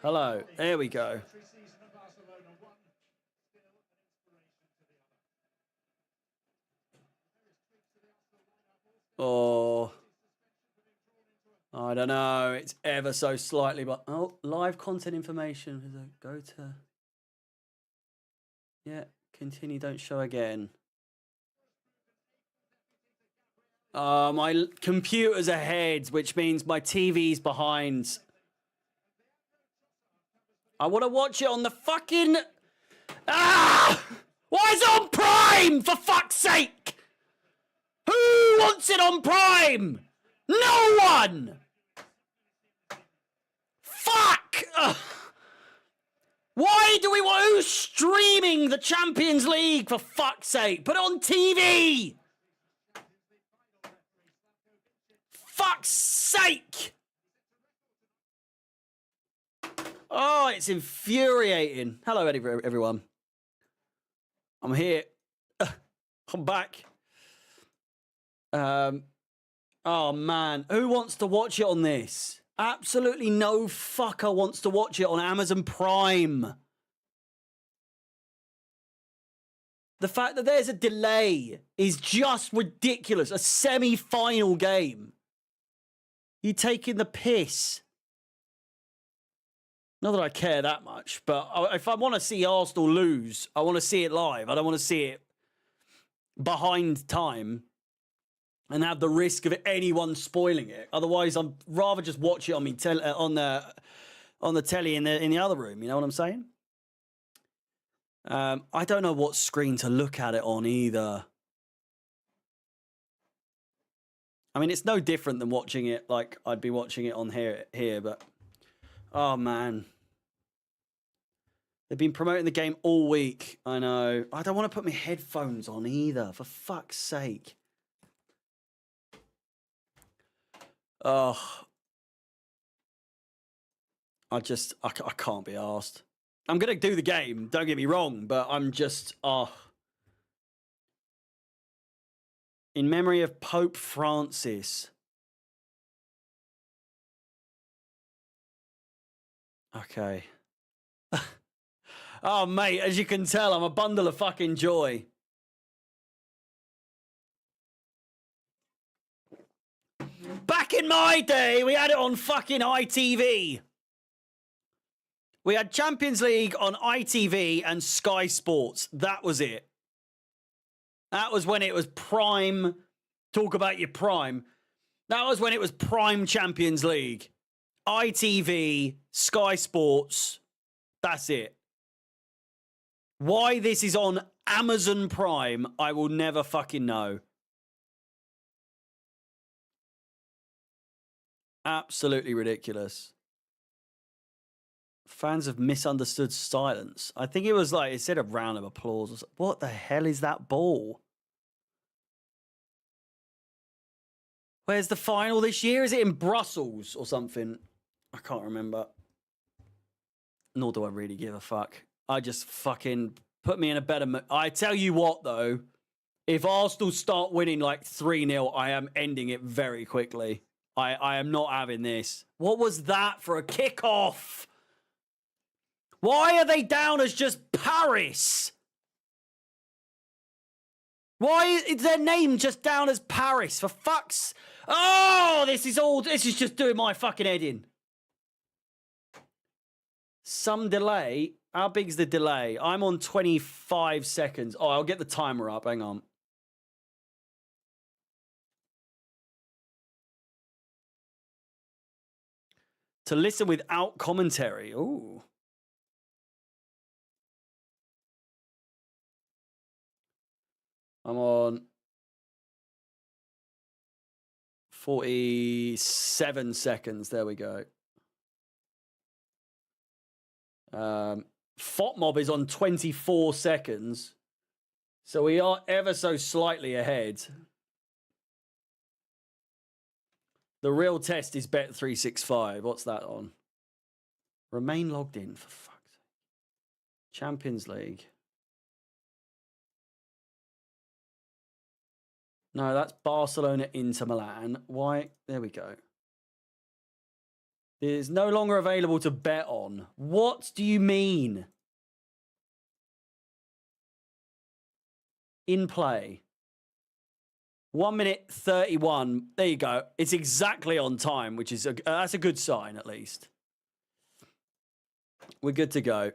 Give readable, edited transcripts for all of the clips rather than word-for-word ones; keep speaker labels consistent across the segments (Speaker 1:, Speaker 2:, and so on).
Speaker 1: Hello. There we go. Oh, I don't know. It's ever so slightly, but oh, live content information. Go to. Yeah, continue. Don't show again. My computer's ahead, which means my TV's behind. I want to watch it on the fucking. Ah! Why is it on Prime? For fuck's sake! Who wants it on Prime? No one! Fuck! Why do we want... Who's streaming the Champions League, for fuck's sake? Put it on TV! Fuck's sake! Oh, it's infuriating. Hello, everyone. I'm here. I'm back. Oh, man. Who wants to watch it on this? Absolutely no fucker wants to watch it on Amazon Prime. The fact that there's a delay is just ridiculous. A semi-final game. You're taking the piss. Not that I care that much, but if I want to see Arsenal lose, I want to see it live. I don't want to see it behind time and have the risk of anyone spoiling it. Otherwise, I'd rather just watch it on me on the telly in the other room. You know what I'm saying? I don't know what screen to look at it on either. I mean, it's no different than watching it like I'd be watching it on here, but oh man. They've been promoting the game all week. I know. I don't want to put my headphones on either, for fuck's sake. Oh. I can't be arsed. I'm going to do the game, don't get me wrong, but I'm just, In memory of Pope Francis. Okay. Oh, mate, as you can tell, I'm a bundle of fucking joy. Back in my day, we had it on fucking ITV. We had Champions League on ITV and Sky Sports. That was it. That was when it was prime. Talk about your prime. That was when it was prime Champions League. ITV, Sky Sports. That's it. Why this is on Amazon Prime, I will never fucking know. Absolutely ridiculous. Fans have misunderstood silence. I think it was like, it said a round of applause. What the hell is that ball? Where's the final this year? Is it in Brussels or something? I can't remember. Nor do I really give a fuck. I just fucking put me in a better mood. I tell you what, though. If Arsenal start winning like 3-0, I am ending it very quickly. I am not having this. What was that for a kickoff? Why are they down as just Paris? Why is their name just down as Paris? For fuck's... Oh, this is just doing my fucking head in. Some delay. How big's the delay? I'm on 25 seconds. Oh, I'll get the timer up. Hang on. To listen without commentary. Ooh. I'm on 47 seconds. There we go. FOTMob is on 24 seconds. So we are ever so slightly ahead. The real test is Bet365. What's that on? Remain logged in, for fuck's sake. Champions League. No, that's Barcelona, Inter Milan. Why? There we go. Is no longer available to bet on. What do you mean? In play. 1 minute 31. There you go. It's exactly on time, which is that's a good sign at least. We're good to go.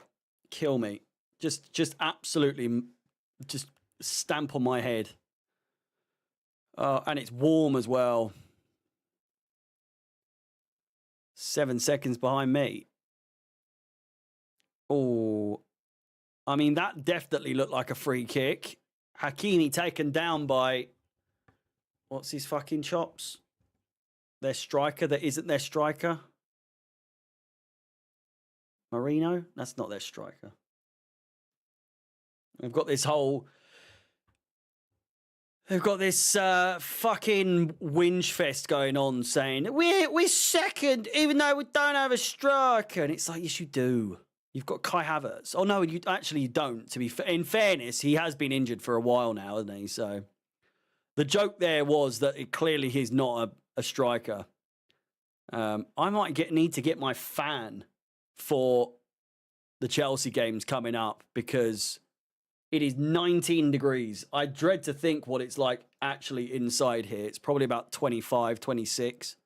Speaker 1: Kill me. Just absolutely just stamp on my head. And it's warm as well. 7 seconds behind me. Oh, I mean, that definitely looked like a free kick. Hakimi taken down by, what's his fucking chops? Their striker that isn't their striker. Marino? That's not their striker. We've got this whole... They've got this fucking whinge fest going on saying, we're second, even though we don't have a striker. And it's like, yes, you do. You've got Kai Havertz. Oh, no, you don't. To be in fairness, he has been injured for a while now, hasn't he? So the joke there was that clearly he's not a striker. I might need to get my fan for the Chelsea games coming up because... It is 19 degrees. I dread to think what it's like actually inside here. It's probably about 25, 26.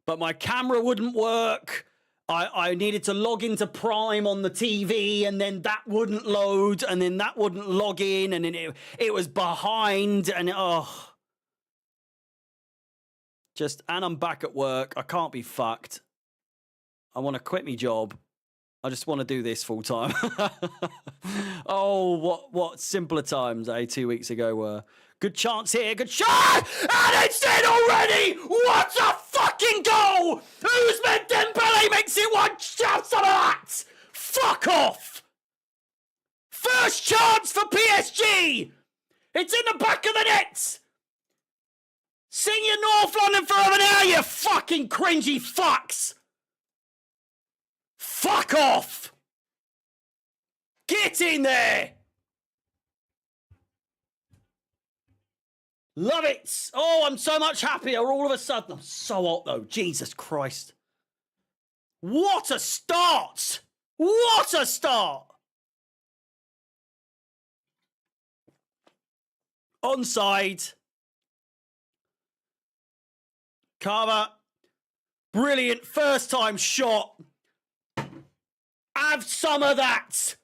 Speaker 1: But my camera wouldn't work. I needed to log into Prime on the TV, and then that wouldn't load, and then that wouldn't log in, and then it was behind, and and I'm back at work. I can't be fucked. I want to quit my job. I just want to do this full time. Oh, what simpler times, 2 weeks ago were. Good chance here, good shot! And it's in already! What a fucking goal! Ousmane Dembele makes it one shot of that! Fuck off! First chance for PSG! It's in the back of the net! Sing your North London forever now, you fucking cringy fucks! Fuck off! Get in there! Love it! Oh, I'm so much happier all of a sudden. I'm so hot though. Jesus Christ. What a start! What a start! Onside. Carver. Brilliant first time shot. Have some of that.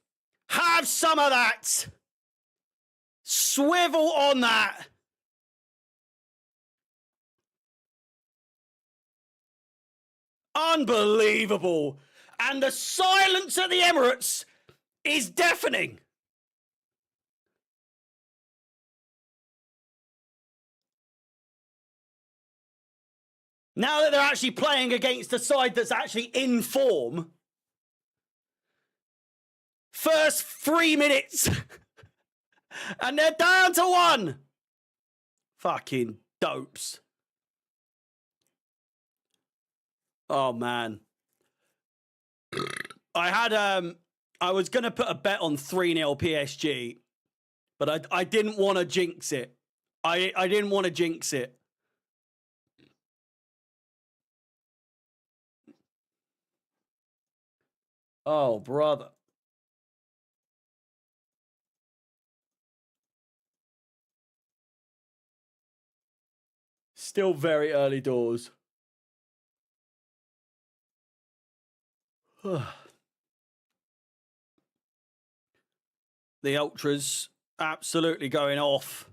Speaker 1: Have some of that. Swivel on that. Unbelievable. And the silence at the Emirates is deafening. Now that they're actually playing against a side that's actually in form. First 3 minutes. And they're down to 1. Fucking dopes. Oh, man. I was going to put a bet on 3-0 PSG, but I didn't want to jinx it. I didn't want to jinx it. Oh, brother. Still very early doors. The ultras absolutely going off.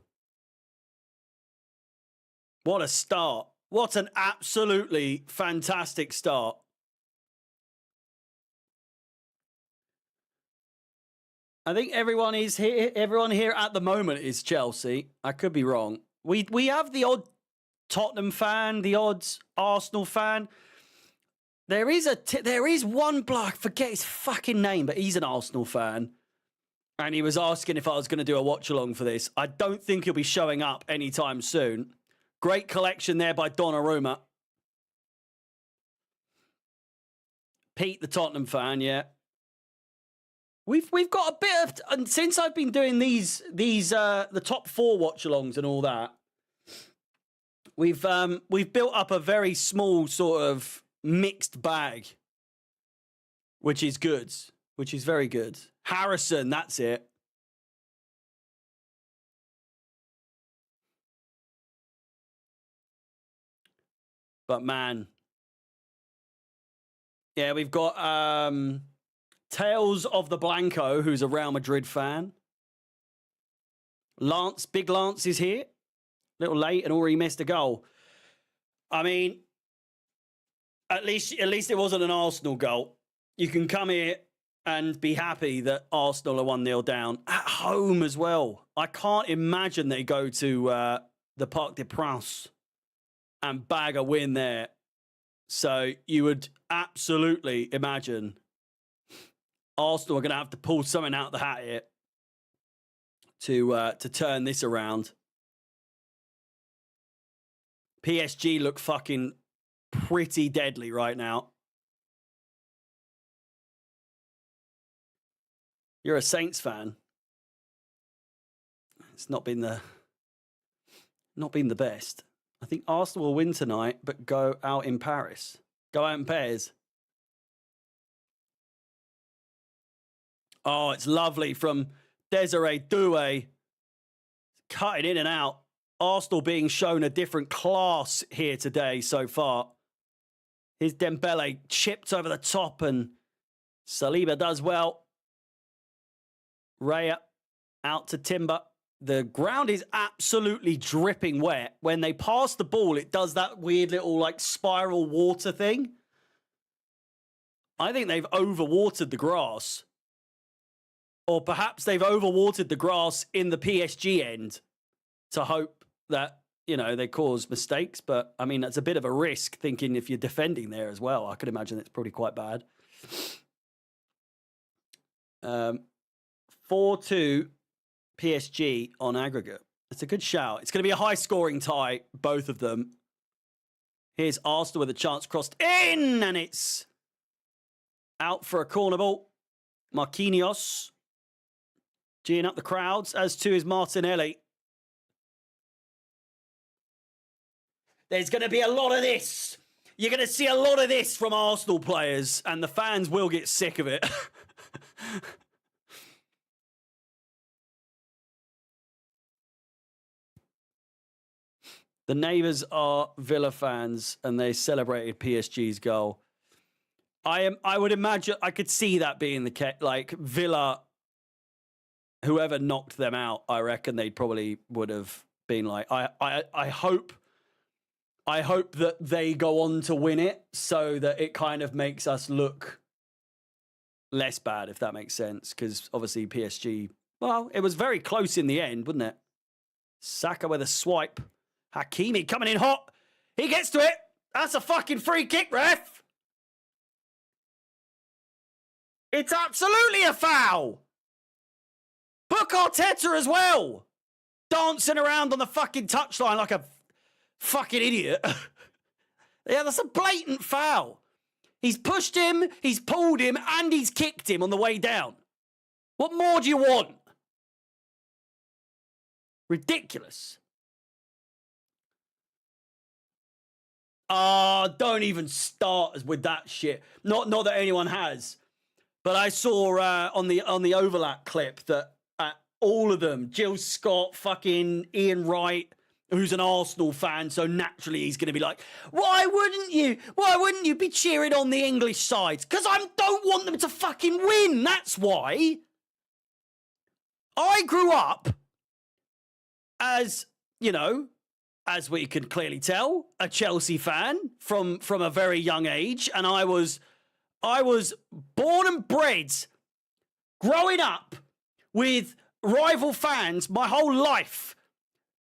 Speaker 1: What a start. What an absolutely fantastic start. I think everyone here at the moment is Chelsea. I could be wrong. We have the odd Tottenham fan, the odd Arsenal fan. There is one bloke, I forget his fucking name, but he's an Arsenal fan. And he was asking if I was going to do a watch along for this. I don't think he'll be showing up anytime soon. Great collection there by Donnarumma. Pete, the Tottenham fan, yeah. We've got a bit of, and since I've been doing these the top 4 watch alongs and all that, We've built up a very small sort of mixed bag, which is good, which is very good. Harrison, that's it. But man, yeah, we've got Tales of the Blanco, who's a Real Madrid fan. Lance, Big Lance is here. A little late and already missed a goal. I mean, at least it wasn't an Arsenal goal. You can come here and be happy that Arsenal are 1-0 down at home as well. I can't imagine they go to the Parc des Princes and bag a win there. So you would absolutely imagine Arsenal are going to have to pull something out of the hat here to turn this around. PSG look fucking pretty deadly right now. You're a Saints fan. It's not been the best. I think Arsenal will win tonight, but go out in Paris. Go out in pairs. Oh, it's lovely from Desiree Doué. Cutting in and out. Arsenal being shown a different class here today so far. Here's Dembele chipped over the top and Saliba does well. Raya out to Timber. The ground is absolutely dripping wet. When they pass the ball, it does that weird little like spiral water thing. I think they've overwatered the grass. Or perhaps they've overwatered the grass in the PSG end to hope that, you know, they cause mistakes. But, I mean, that's a bit of a risk thinking if you're defending there as well. I could imagine it's probably quite bad. 4-2 PSG on aggregate. It's a good shout. It's going to be a high-scoring tie, both of them. Here's Arsenal with a chance crossed in, and it's out for a corner ball. Marquinhos geeing up the crowds, as to is Martinelli. There's going to be a lot of this. You're going to see a lot of this from Arsenal players, and the fans will get sick of it. The neighbours are Villa fans, and they celebrated PSG's goal. I would imagine, I could see that being the case. Like, Villa, whoever knocked them out, I reckon they probably would have been like, I hope that they go on to win it so that it kind of makes us look less bad, if that makes sense. Because obviously PSG, well, it was very close in the end, wasn't it? Saka with a swipe. Hakimi coming in hot. He gets to it. That's a fucking free kick, ref. It's absolutely a foul. Book Arteta as well. Dancing around on the fucking touchline like a fucking idiot. Yeah, that's a blatant foul. He's pushed him, he's pulled him, and he's kicked him on the way down. What more do you want? Ridiculous. Don't even start with that shit. Not that anyone has. But I saw on the overlap clip that all of them, Jill Scott, fucking Ian Wright, who's an Arsenal fan, so naturally he's going to be like, why wouldn't you be cheering on the English side? Because I don't want them to fucking win, that's why. I grew up as, you know, as we can clearly tell, a Chelsea fan from a very young age, and I was born and bred growing up with rival fans my whole life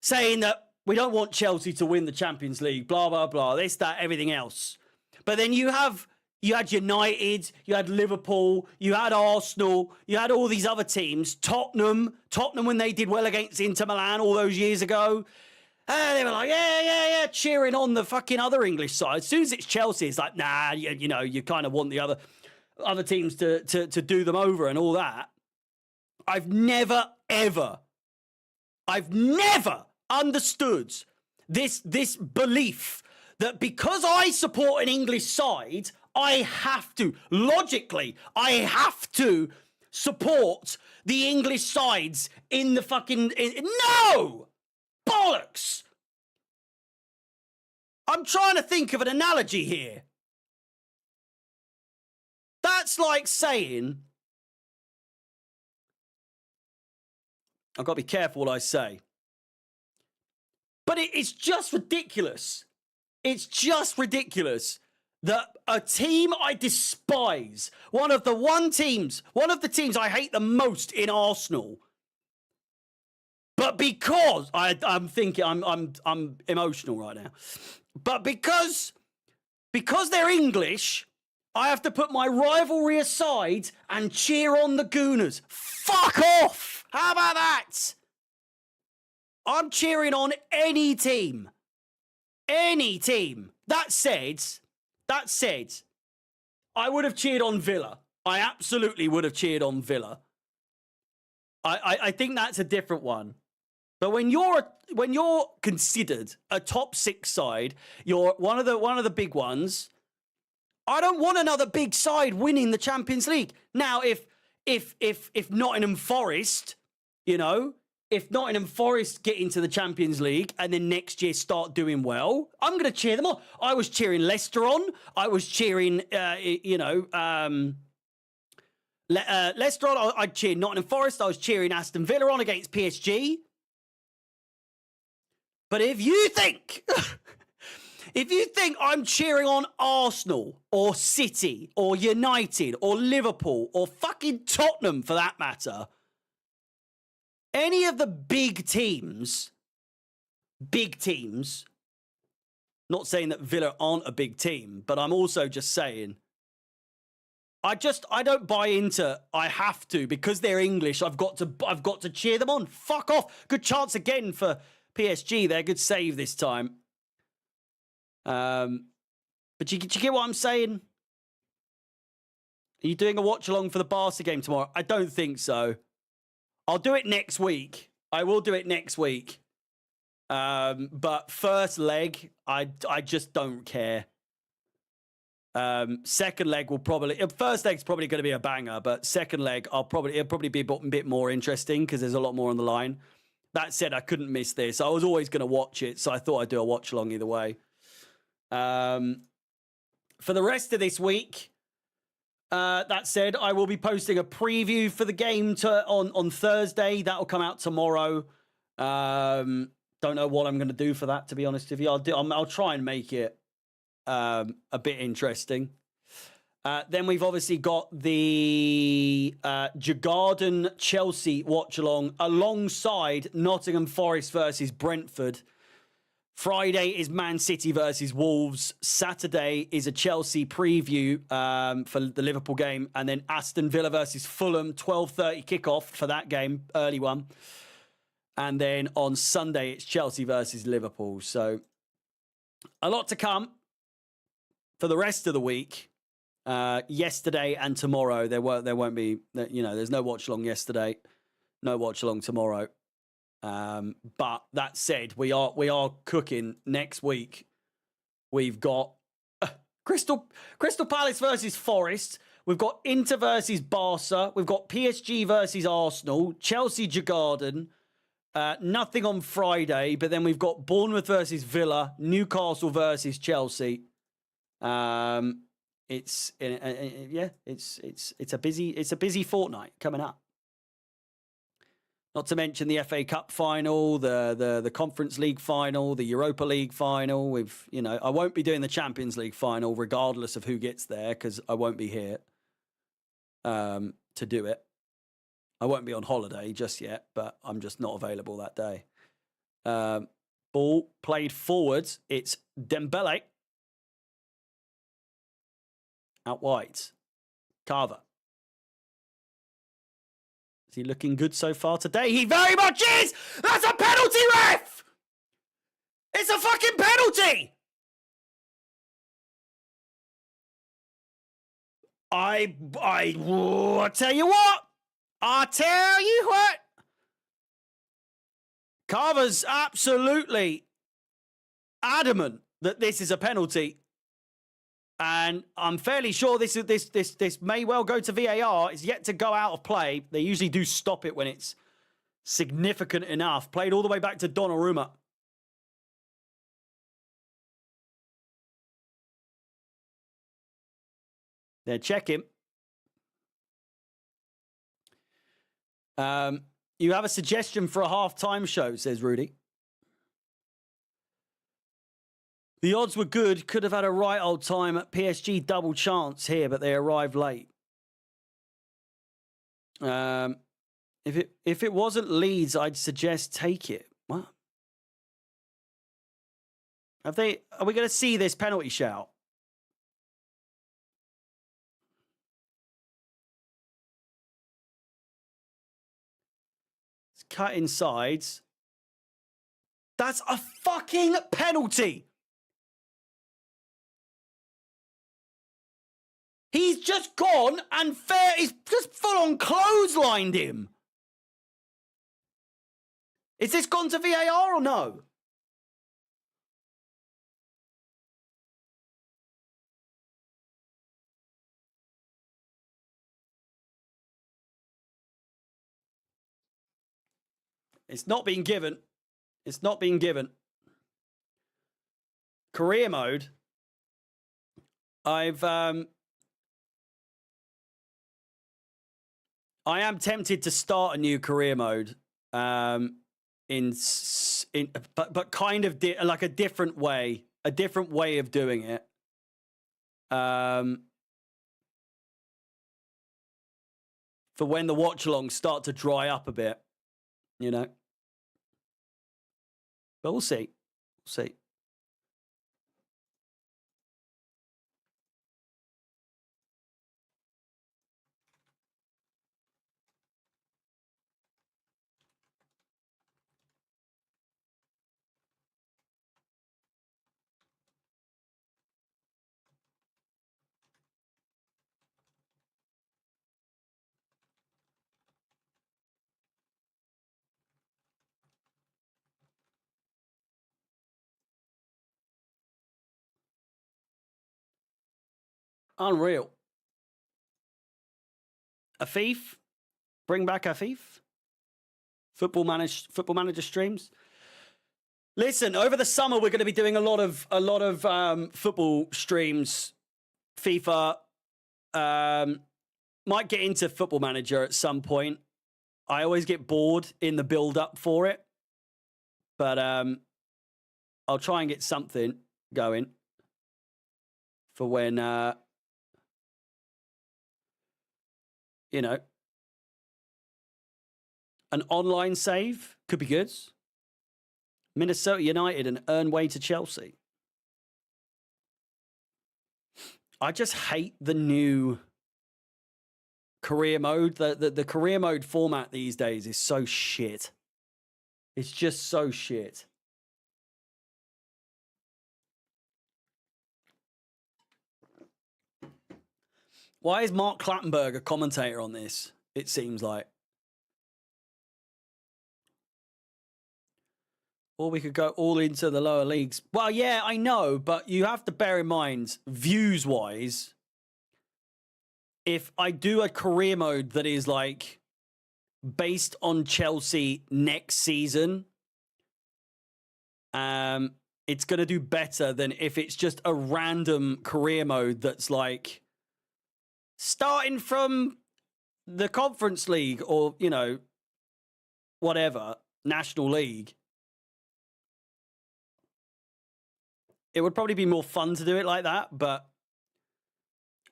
Speaker 1: saying that we don't want Chelsea to win the Champions League, blah, blah, blah, this, that, everything else. But then you had United, you had Liverpool, you had Arsenal, you had all these other teams, Tottenham when they did well against Inter Milan all those years ago. They were like, yeah, cheering on the fucking other English side. As soon as it's Chelsea, it's like, nah, you know, you kind of want the other teams to do them over and all that. I've never understood this belief that because I support an English side, I have to, logically, I have to support the English sides in the fucking... No! Bollocks! I'm trying to think of an analogy here. That's like saying... I've got to be careful what I say. But it's just ridiculous. It's just ridiculous that a team I despise, one of the teams I hate the most in Arsenal, but because I'm thinking I'm emotional right now, but because they're English, I have to put my rivalry aside and cheer on the Gooners. Fuck off! How about that? I'm cheering on any team. Any team. That said, I would have cheered on Villa. I absolutely would have cheered on Villa. I think that's a different one. But when you're considered a top 6 side, you're one of the big ones. I don't want another big side winning the Champions League. Now, if Nottingham Forest, if Nottingham Forest get into the Champions League and then next year start doing well, I'm going to cheer them on. I was cheering Leicester on. I was cheering, Leicester on. I'd cheer Nottingham Forest. I was cheering Aston Villa on against PSG. But if you think... If you think I'm cheering on Arsenal or City or United or Liverpool or fucking Tottenham for that matter, any of the big teams, not saying that Villa aren't a big team, but I'm also just saying, I don't buy into I have to because they're English. I've got to cheer them on. Fuck off. Good chance again for PSG there. Good save this time. But you get what I'm saying? Are you doing a watch along for the Barca game tomorrow? I don't think so. I'll do it next week. I will do it next week. But first leg, I just don't care. Second leg will probably... First leg's probably going to be a banger, but second leg, it'll probably be a bit more interesting because there's a lot more on the line. That said, I couldn't miss this. I was always going to watch it, so I thought I'd do a watch along either way. For the rest of this week, that said, I will be posting a preview for the game on Thursday. That'll come out tomorrow. Don't know what I'm going to do for that, to be honest with you. I'll try and make it a bit interesting. Then we've obviously got the Djurgården Chelsea watch along alongside Nottingham Forest versus Brentford. Friday is Man City versus Wolves. Saturday is a Chelsea preview for the Liverpool game. And then Aston Villa versus Fulham, 12:30 kickoff for that game, early one. And then on Sunday, it's Chelsea versus Liverpool. So a lot to come for the rest of the week. Yesterday and tomorrow, there won't be, there's no watch along yesterday, no watch along tomorrow. But that said, we are cooking next week. We've got Crystal Palace versus Forest. We've got Inter versus Barca. We've got PSG versus Arsenal. Chelsea Djurgården. Nothing on Friday, but then we've got Bournemouth versus Villa. Newcastle versus Chelsea. It's a busy fortnight coming up. Not to mention the FA Cup final, the Conference League final, the Europa League final. I won't be doing the Champions League final regardless of who gets there because I won't be here to do it. I won't be on holiday just yet, but I'm just not available that day. Ball played forwards. It's Dembele. Out wide. Carver. Is he looking good so far today? He very much is! That's a penalty, ref! It's a fucking penalty! I tell you what! Carver's absolutely adamant that this is a penalty. And I'm fairly sure this may well go to VAR. It's yet to go out of play. They usually do stop it when it's significant enough. Played all the way back to Donnarumma. They're checking. You have a suggestion for a half-time show, says Rudy. The odds were good. Could have had a right old time at PSG double chance here, but they arrived late. If it wasn't Leeds, I'd suggest take it. What? Are we going to see this penalty shout? It's cut insides. That's a fucking penalty. He's just gone and he's just full on clotheslined him. Is this gone to VAR or no? It's not being given. It's not being given. Career mode. I am tempted to start a new career mode, but kind of like a different way of doing it. For when the watch-alongs start to dry up a bit, you know. But we'll see. We'll see. Unreal. Afif, bring back Afif. Football manager streams. Listen, over the summer we're going to be doing a lot of football streams. FIFA. Might get into Football Manager at some point. I always get bored in the build-up for it, but I'll try and get something going for when you know, an online save could be good. Minnesota United and earn way to Chelsea. I just hate the new career mode. The career mode format these days is so shit. It's just so shit. Why is Mark Clattenburg a commentator on this? It seems like. Or we could go all into the lower leagues. Well, yeah, I know, but you have to bear in mind, views-wise, if I do a career mode that is like based on Chelsea next season, it's going to do better than if it's just a random career mode that's like starting from the Conference League or, you know, whatever, National League. It would probably be more fun to do it like that, but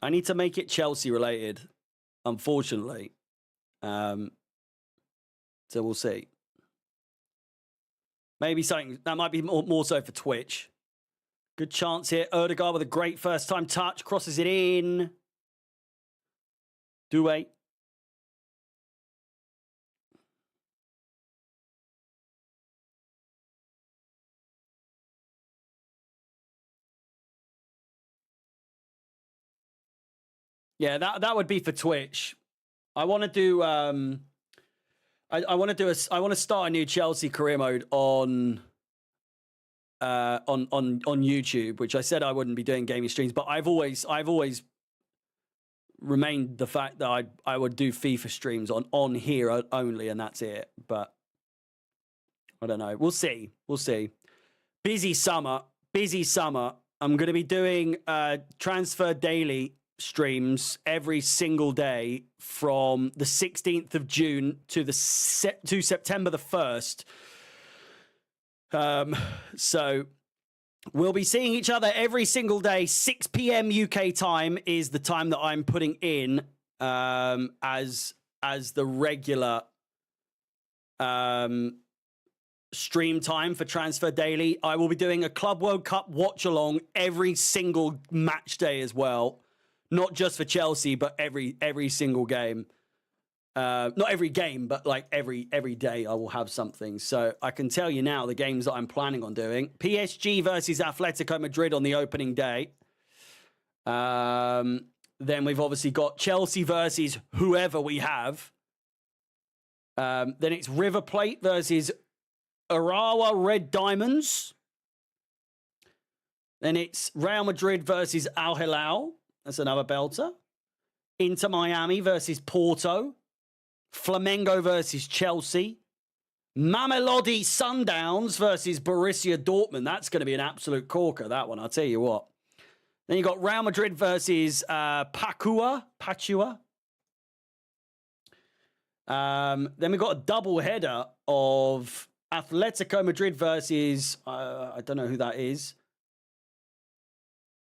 Speaker 1: I need to make it Chelsea related, unfortunately. So we'll see. Maybe something that might be more so for Twitch. Good chance here. Erdegaard with a great first time touch. Crosses it in. Doué. Yeah, that would be for Twitch. I want to do I want to start a new Chelsea career mode on on YouTube, which I said I wouldn't be doing gaming streams, but I've always remained the fact that I would do FIFA streams on here only, and that's it. But I don't know. We'll see. Busy summer. I'm going to be doing Transfer Daily streams every single day from the 16th of June to September the 1st. So we'll be seeing each other every single day. 6 p.m. UK time is the time that I'm putting in as the regular stream time for Transfer Daily. I will be doing a Club World Cup watch along every single match day as well. Not just for Chelsea, but every single game. Not every game, but like every day I will have something. So I can tell you now the games that I'm planning on doing. PSG versus Atletico Madrid on the opening day. Then we've obviously got Chelsea versus whoever we have. Then it's River Plate versus Urawa Red Diamonds. Then it's Real Madrid versus Al Hilal. That's another belter. Inter Miami versus Porto. Flamengo versus Chelsea. Mamelodi Sundowns versus Borussia Dortmund. That's going to be an absolute corker, that one, I'll tell you what. Then you got Real Madrid versus Pachua. Then we've got a double header of Atletico Madrid versus, I don't know who that is.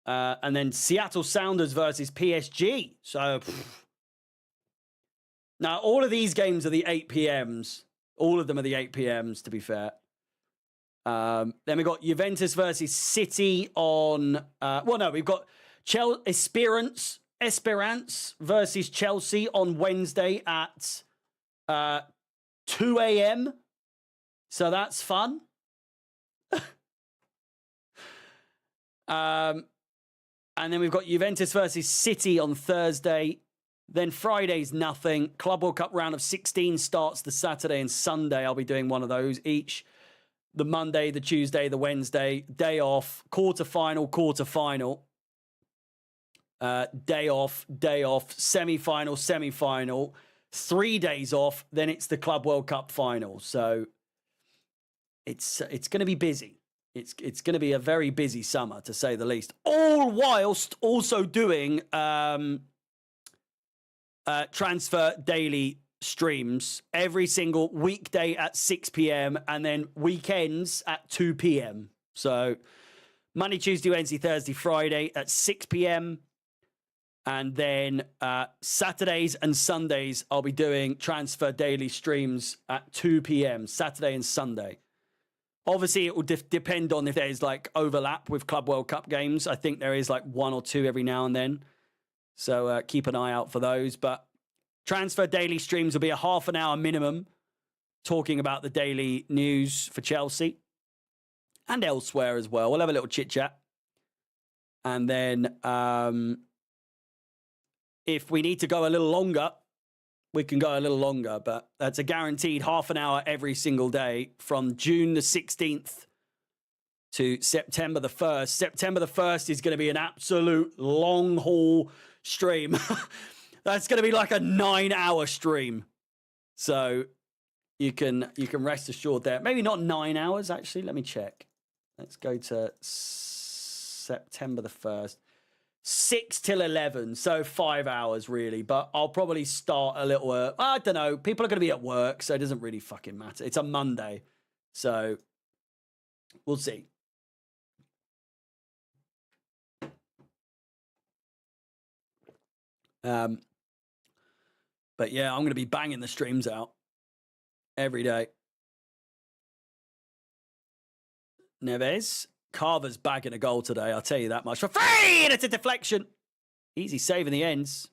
Speaker 1: And then Seattle Sounders versus PSG. So, now all of these games are the 8 p.m s. All of them are the 8 p.m s, to be fair. Then we've got Juventus versus City on... we've got Esperance versus Chelsea on Wednesday at 2 a.m. So that's fun. And then we've got Juventus versus City on Thursday. Then Friday's nothing. Club World Cup round of 16 starts the Saturday and Sunday. I'll be doing one of those each. The Monday, the Tuesday, the Wednesday. Day off. Quarter-final. Day off. Semi-final. 3 days off. Then it's the Club World Cup final. So it's going to be busy. It's going to be a very busy summer, to say the least. All whilst also doing Transfer Daily streams every single weekday at 6 p.m. and then weekends at 2 p.m. So Monday, Tuesday, Wednesday, Thursday, Friday at 6 p.m. And then Saturdays and Sundays, I'll be doing Transfer Daily streams at 2 p.m. Saturday and Sunday. Obviously, it will depend on if there's like overlap with Club World Cup games. I think there is like 1 or 2 every now and then. So keep an eye out for those. But Transfer Daily streams will be a half an hour minimum, talking about the daily news for Chelsea and elsewhere as well. We'll have a little chit chat. And then if we need to go a little longer, we can go a little longer, but that's a guaranteed half an hour every single day from June the 16th to September the 1st. September the 1st is going to be an absolute long haul stream. That's going to be like a 9-hour stream. So you can rest assured there. Maybe not 9 hours, actually. Let me check. Let's go to September the 1st. 6 till 11, so 5 hours really, but I'll probably start a little, I don't know, people are going to be at work, so it doesn't really fucking matter. It's a Monday, so we'll see. But yeah, I'm going to be banging the streams out every day. Neves. Carver's bagging a goal today, I'll tell you that much. For free! And it's a deflection. Easy save in the ends.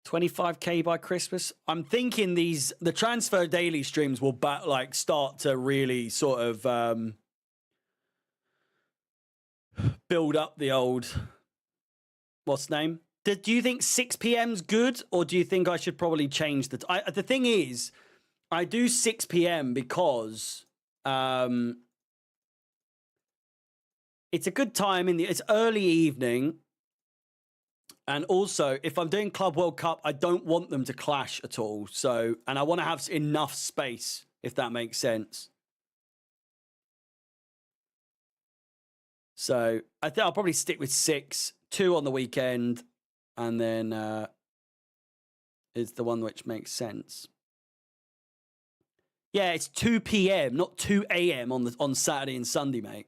Speaker 1: $25K by Christmas. I'm thinking the Transfer Daily streams will start to really sort of build up the old, what's the name? Do you think 6 p.m.'s good, or do you think I should probably change the thing is, I do 6 p.m. because it's a good time it's early evening. And also, if I'm doing Club World Cup, I don't want them to clash at all. So, and I want to have enough space, if that makes sense. So, I think I'll probably stick with 6, 2 on the weekend, and then is the one which makes sense. Yeah, it's 2 p.m., not 2 a.m. on Saturday and Sunday, mate.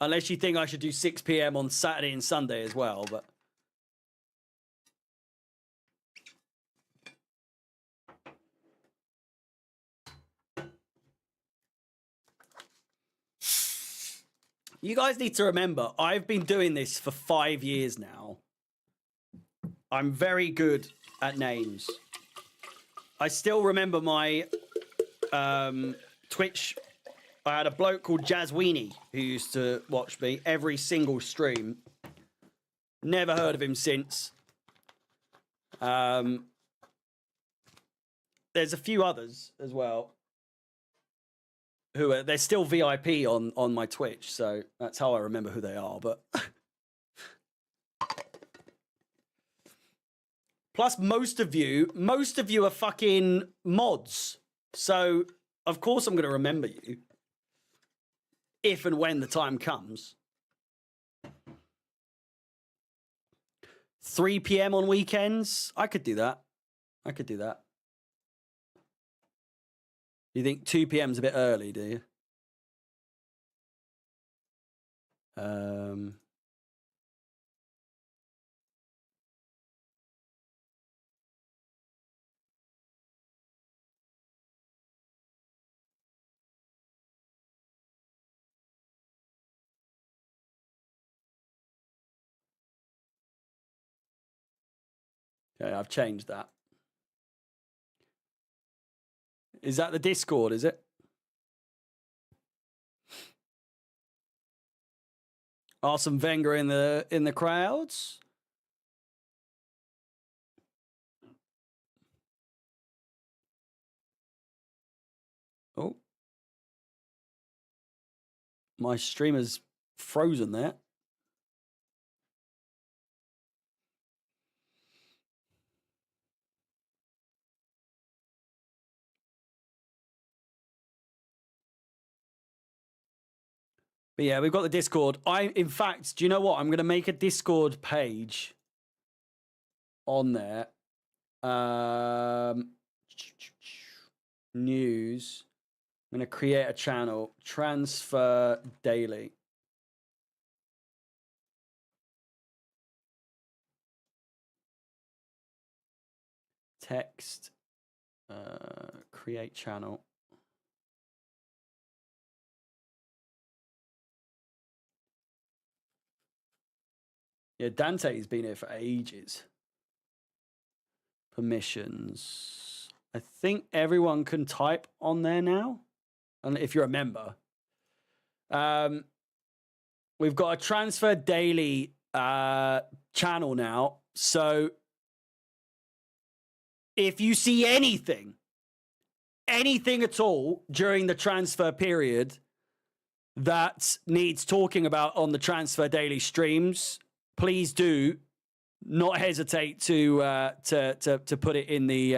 Speaker 1: Unless you think I should do 6 p.m. on Saturday and Sunday as well, but... You guys need to remember, I've been doing this for 5 years now. I'm very good at names. I still remember my Twitch... I had a bloke called Jazzweenie who used to watch me every single stream. Never heard of him since. There's a few others as well who they're still VIP on my Twitch, so that's how I remember who they are. But plus, most of you are fucking mods, so of course I'm going to remember you. If and when the time comes. 3 p.m. on weekends? I could do that. You think 2 p.m. is a bit early, do you? Okay, I've changed that. Is that the Discord, is it? Arsene Wenger in the crowds. Oh. My streamer's frozen there. But yeah, we've got the Discord. In fact, do you know what? I'm going to make a Discord page on there. News. I'm going to create a channel. Transfer Daily. Text. Create channel. Yeah, Dante's been here for ages. Permissions. I think everyone can type on there now. And if you're a member. We've got a Transfer Daily channel now. So if you see anything at all during the transfer period that needs talking about on the Transfer Daily streams, please do not hesitate to put it in the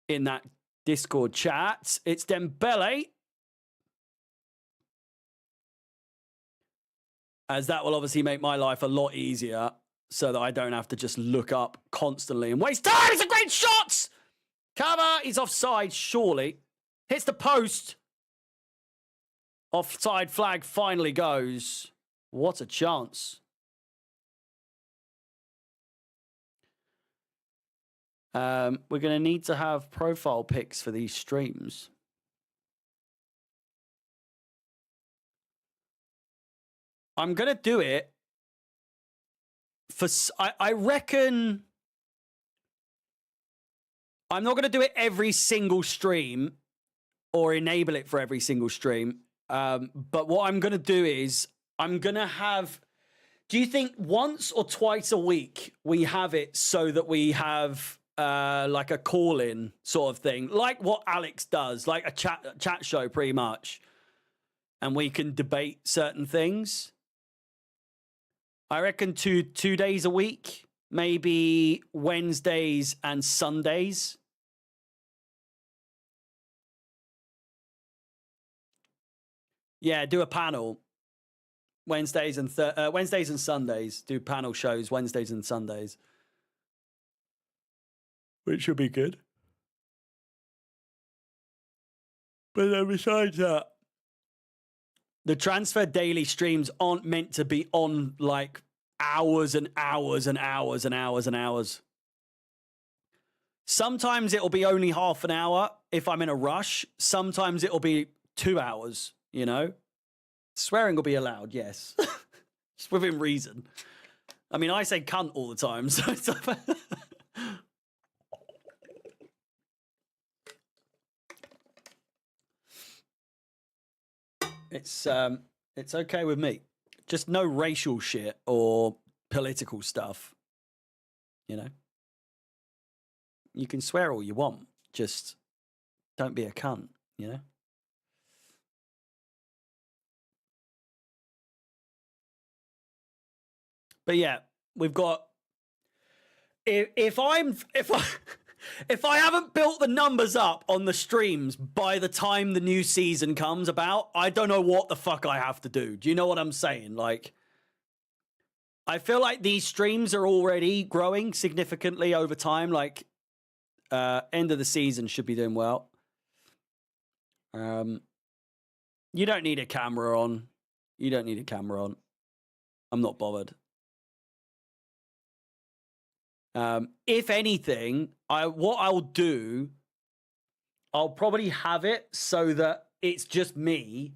Speaker 1: in that Discord chat. It's Dembele, as that will obviously make my life a lot easier, so that I don't have to just look up constantly and waste time. It's a great shot. Cover. He's offside. Surely hits the post. Offside flag finally goes. What a chance. We're going to need to have profile pics for these streams. I'm going to do it for... I reckon... I'm not going to do it every single stream or enable it for every single stream. But what I'm going to do is I'm going to have... Do you think once or twice a week we have it so that we have like a call-in sort of thing, like what Alex does, like a chat show pretty much, and we can debate certain things? I reckon two days a week, maybe Wednesdays and Sundays. Yeah, do a panel. Wednesdays and Sundays. Do panel shows Wednesdays and Sundays, which should be good. But then besides that, the Transfer Daily streams aren't meant to be on like hours and hours and hours and hours and hours. Sometimes it'll be only half an hour if I'm in a rush. Sometimes it'll be 2 hours, you know? Swearing will be allowed, yes. Just within reason. I mean, I say cunt all the time, so it's... it's okay with me. Just no racial shit or political stuff. You know? You can swear all you want. Just don't be a cunt, you know? But yeah, we've got... If I haven't built the numbers up on the streams by the time the new season comes about, I don't know what the fuck I have to do. Do you know what I'm saying? Like, I feel like these streams are already growing significantly over time. Like, end of the season should be doing well. You don't need a camera on. You don't need a camera on. I'm not bothered. If anything, what I'll do, I'll probably have it so that it's just me,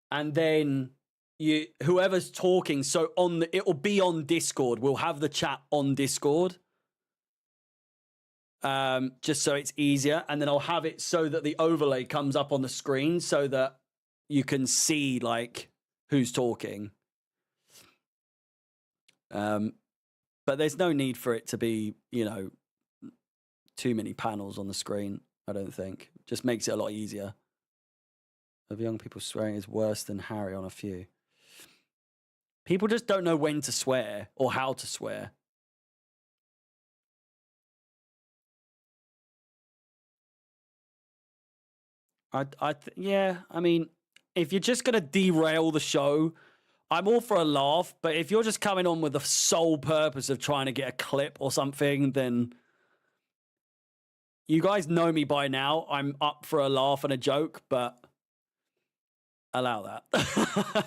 Speaker 1: and then whoever's talking. So it'll be on Discord. We'll have the chat on Discord, just so it's easier, and then I'll have it so that the overlay comes up on the screen so that you can see like who's talking. But there's no need for it to be, you know, too many panels on the screen, I don't think. Just makes it a lot easier. Of young people swearing is worse than Harry on a few. People just don't know when to swear or how to swear. Yeah, I mean, if you're just going to derail the show, I'm all for a laugh, but if you're just coming on with the sole purpose of trying to get a clip or something, then you guys know me by now. I'm up for a laugh and a joke, but allow that. As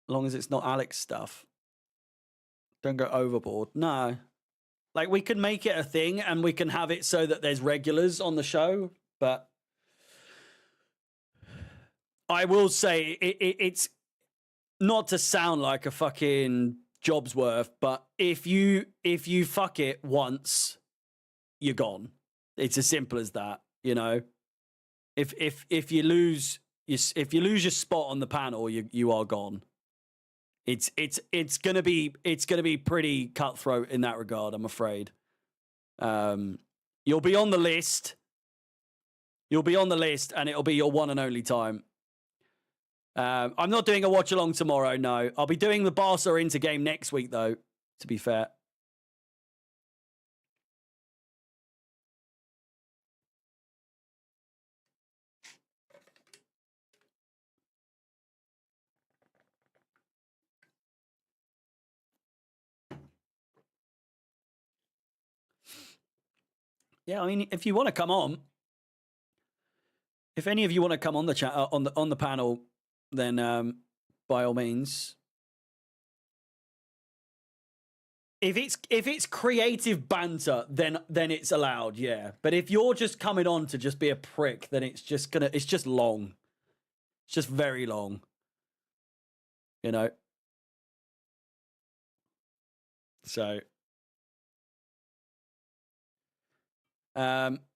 Speaker 1: long as it's not Alex stuff. Don't go overboard. No. Like, we can make it a thing and we can have it so that there's regulars on the show, but I will say it's not to sound like a fucking job's worth, but if you fuck it once, you're gone. It's as simple as that, you know. If you lose your spot on the panel, you are gone. It's gonna be pretty cutthroat in that regard, I'm afraid. You'll be on the list. You'll be on the list, and it'll be your one and only time. I'm not doing a watch along tomorrow. No, I'll be doing the Barca Inter game next week, though. To be fair. Yeah, I mean, if you want to come on, if any of you want to come on the chat on the panel, then by all means. If it's creative banter, then it's allowed, yeah. But if you're just coming on to just be a prick, then it's just long. It's just very long. You know. So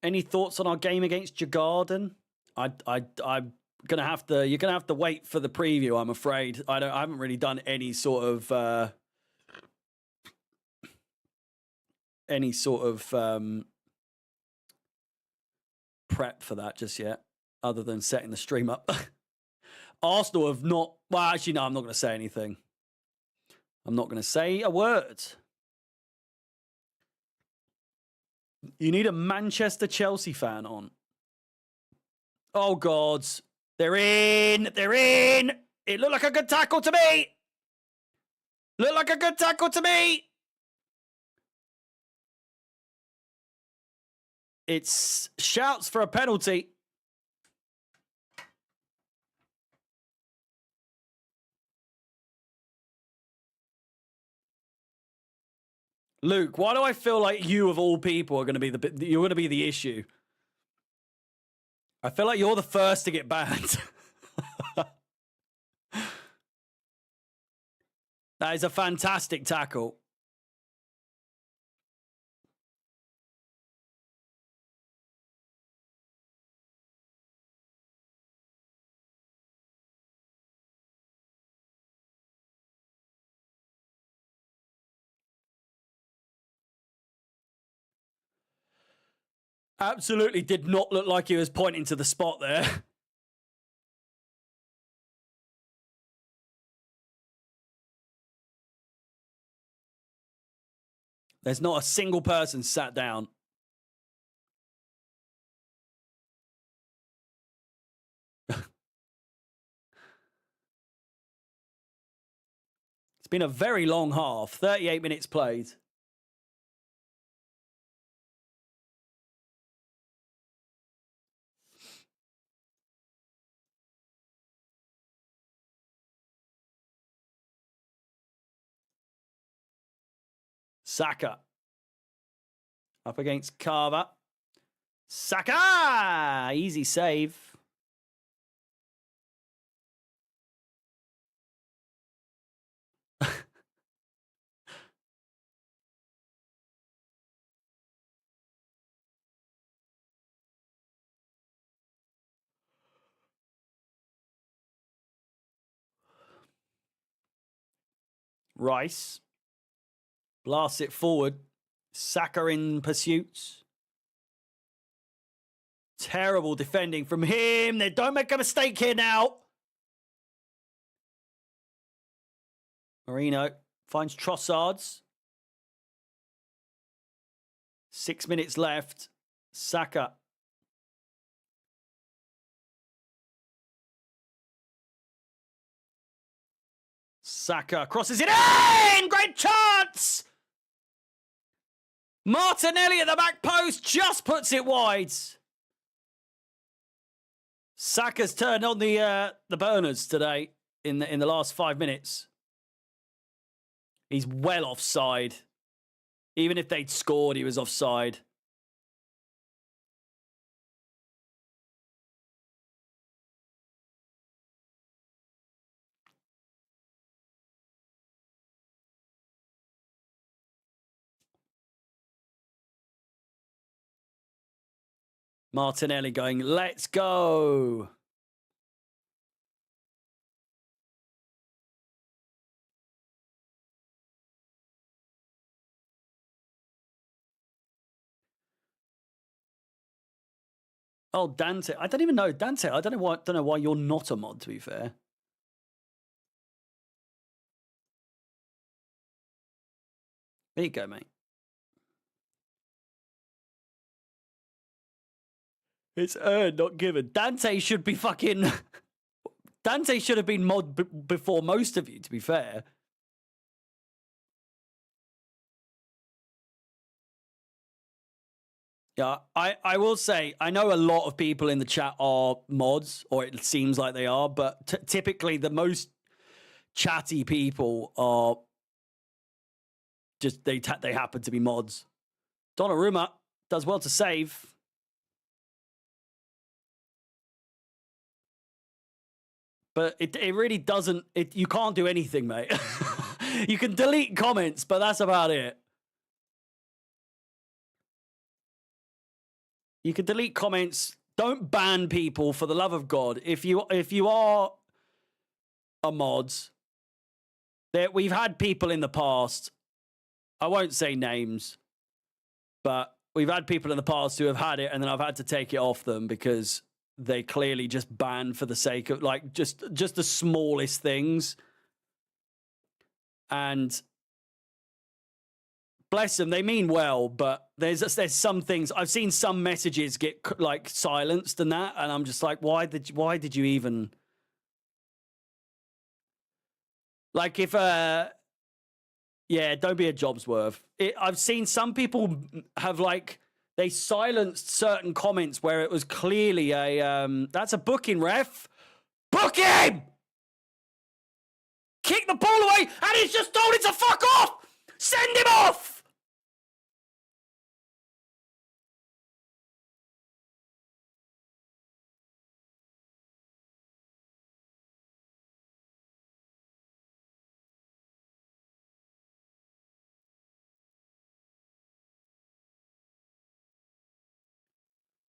Speaker 1: Any thoughts on our game against Jagarden? I'm gonna have to. You're gonna have to wait for the preview. I'm afraid. I haven't really done any sort of prep for that just yet, other than setting the stream up. Arsenal have not. Well, actually, no. I'm not going to say anything. I'm not going to say a word. You need a Manchester Chelsea fan on. Oh, God. They're in. They're in. It looked like a good tackle to me. Looked like a good tackle to me. It's shouts for a penalty. Luke, why do I feel like you of all people are going to be you're going to be the issue? I feel like you're the first to get banned. That is a fantastic tackle. Absolutely did not look like he was pointing to the spot there. There's not a single person sat down. It's been a very long half. 38 minutes played. Saka. Up against Carver. Saka! Easy save. Rice. Blasts it forward. Saka in pursuit. Terrible defending from him. They don't make a mistake here now. Marino finds Trossards. 6 minutes left. Saka. Saka crosses it in! Great chance! Martinelli at the back post just puts it wide. Saka's turned on the burners today in the last 5 minutes. He's well offside. Even if they'd scored, he was offside. Martinelli going, let's go. Oh, Dante. I don't even know. Dante, I don't know why you're not a mod, to be fair. There you go, mate. It's earned, not given. Dante should be fucking... Dante should have been mod before most of you, to be fair. Yeah, I will say, I know a lot of people in the chat are mods, or it seems like they are, but typically the most chatty people are just, they happen to be mods. Donnarumma does well to save. But it really doesn't, you can't do anything, mate. You can delete comments, but that's about it. You can delete comments. Don't ban people, for the love of God. If you are a mod, we've had people in the past. I won't say names, but we've had people in the past who have had it, and then I've had to take it off them because they clearly just ban for the sake of like just the smallest things. And bless them, they mean well, but there's some things. I've seen some messages get like silenced and that, and I'm just like, why did you even like if yeah, don't be a Jobsworth. I've seen some people have like they silenced certain comments where it was clearly a that's a booking, ref. Book him! Kick the ball away, and he's just told it to fuck off! Send him off!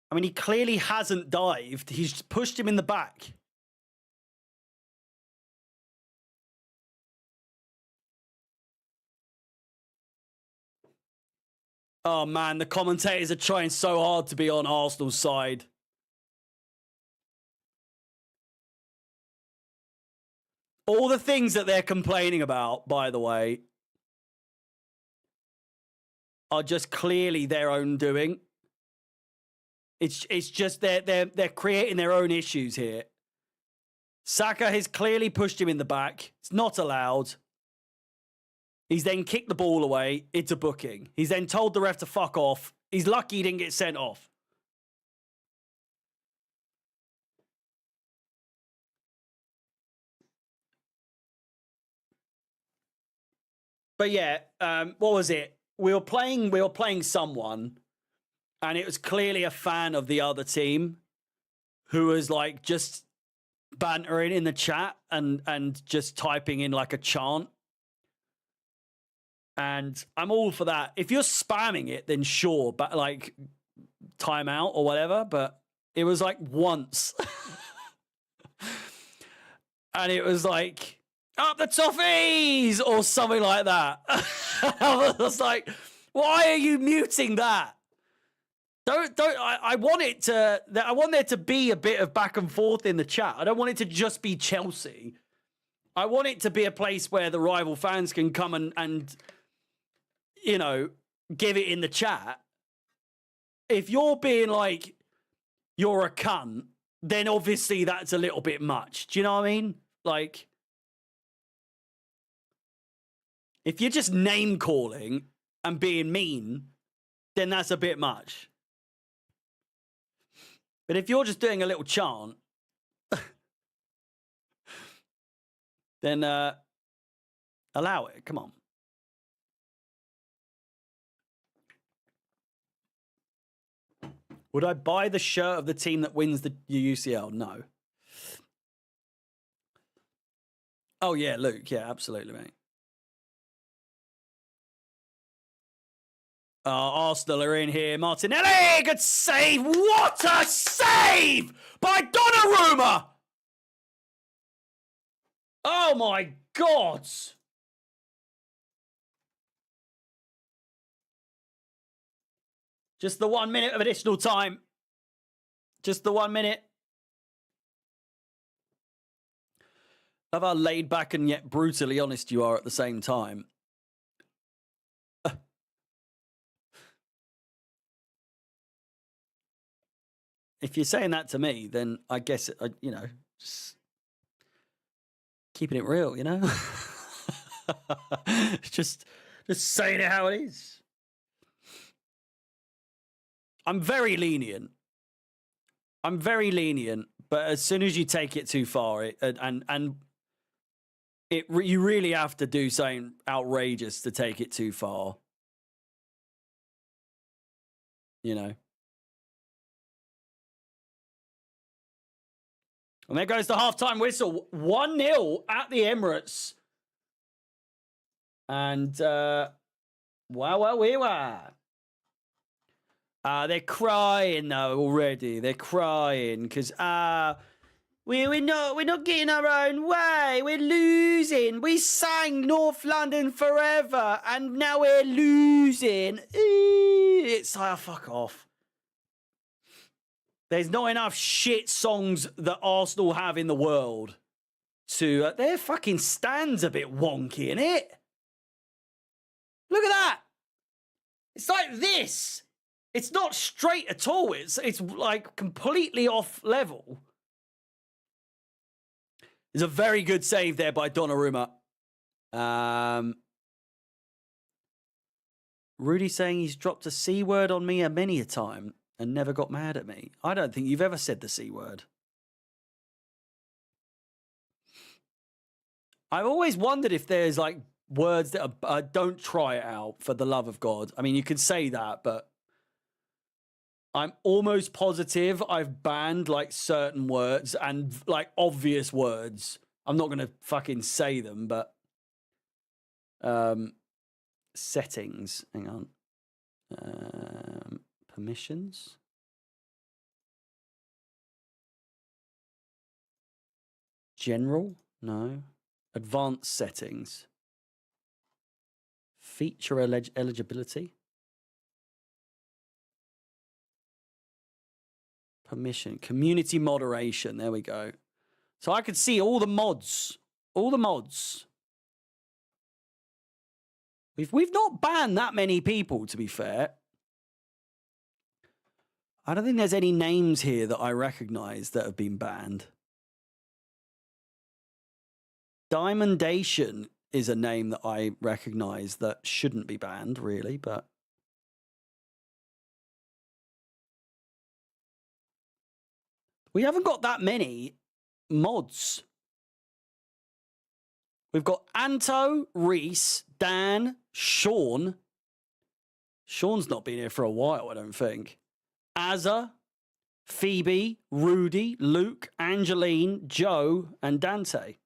Speaker 1: I mean, he clearly hasn't dived. He's pushed him in the back. Oh, man, the commentators are trying so hard to be on Arsenal's side. All the things that they're complaining about, by the way, are just clearly their own doing. It's just they're creating their own issues here. Saka has clearly pushed him in the back. It's not allowed. He's then kicked the ball away. It's a booking. He's then told the ref to fuck off. He's lucky he didn't get sent off. But yeah, what was it? We were playing someone, and it was clearly a fan of the other team who was like just bantering in the chat and just typing in like a chant. And I'm all for that. If you're spamming it, then sure, but like timeout or whatever. But it was like once. And it was like, up the toffees or something like that. I was like, why are you muting that? I want there to be a bit of back and forth in the chat. I don't want it to just be Chelsea. I want it to be a place where the rival fans can come and you know, give it in the chat. If you're being like, you're a cunt, then obviously that's a little bit much. Do you know what I mean? Like, if you're just name calling and being mean, then that's a bit much. But if you're just doing a little chant, then allow it. Come on. Would I buy the shirt of the team that wins the UCL? No. Oh, yeah, Luke. Yeah, absolutely, mate. Arsenal are in here. Martinelli, good save. What a save by Donnarumma. Oh, my God. Just the 1 minute of additional time. Just the 1 minute. Love how laid back and yet brutally honest you are at the same time. If you're saying that to me, then I guess, you know, just keeping it real, you know? just saying it how it is. I'm very lenient. But as soon as you take it too far, you really have to do something outrageous to take it too far. You know. And there goes the halftime whistle. 1-0 at the Emirates. And wow. They're crying though already. They're crying because we're not getting our own way. We're losing. We sang North London Forever, and now we're losing. It's like, fuck off. There's not enough shit songs that Arsenal have in the world to. Their fucking stand's a bit wonky, innit? Look at that. It's like this. It's not straight at all. It's like completely off level. It's a very good save there by Donnarumma. Rudy saying he's dropped a C word on me many a time and never got mad at me. I don't think you've ever said the C word. I've always wondered if there's like words that are, don't try it out for the love of God. I mean, you could say that, but I'm almost positive I've banned like certain words and like obvious words. I'm not going to fucking say them, but settings, hang on. Permissions. General? No. Advanced settings. Feature eligibility. Permission. Community moderation. There we go. So I could see all the mods. All the mods. We've not banned that many people, to be fair. I don't think there's any names here that I recognize that have been banned. Diamondation is a name that I recognize that shouldn't be banned, really, but we haven't got that many mods. We've got Anto, Reese, Dan, Sean. Sean's not been here for a while, I don't think. Azza, Phoebe, Rudy, Luke, Angeline, Joe, and Dante.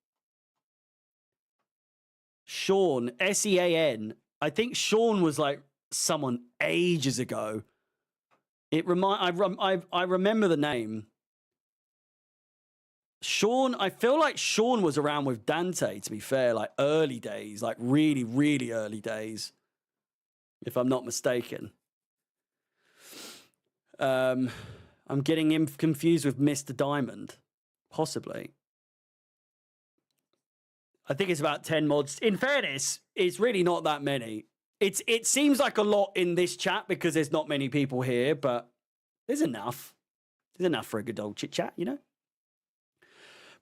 Speaker 1: Sean, S-E-A-N. I think Sean was like someone ages ago. I remember the name. Sean, I feel like Sean was around with Dante, to be fair, like early days, like really, really early days, if I'm not mistaken. I'm getting him confused with Mr. Diamond, possibly. I think it's about 10 mods. In fairness, it's really not that many. It seems like a lot in this chat because there's not many people here, but there's enough. There's enough for a good old chit chat, you know?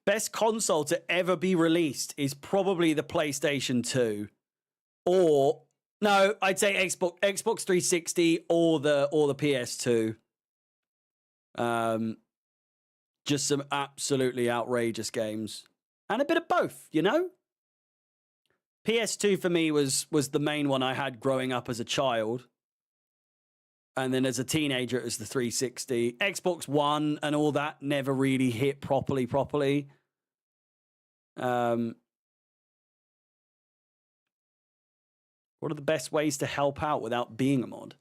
Speaker 1: Best console to ever be released is probably the PlayStation 2. Or, no, I'd say Xbox 360 or the PS2. Just some absolutely outrageous games. And a bit of both, you know? PS2 for me was the main one I had growing up as a child. And then as a teenager, it was the 360. Xbox One and all that never really hit properly. What are the best ways to help out without being a mod?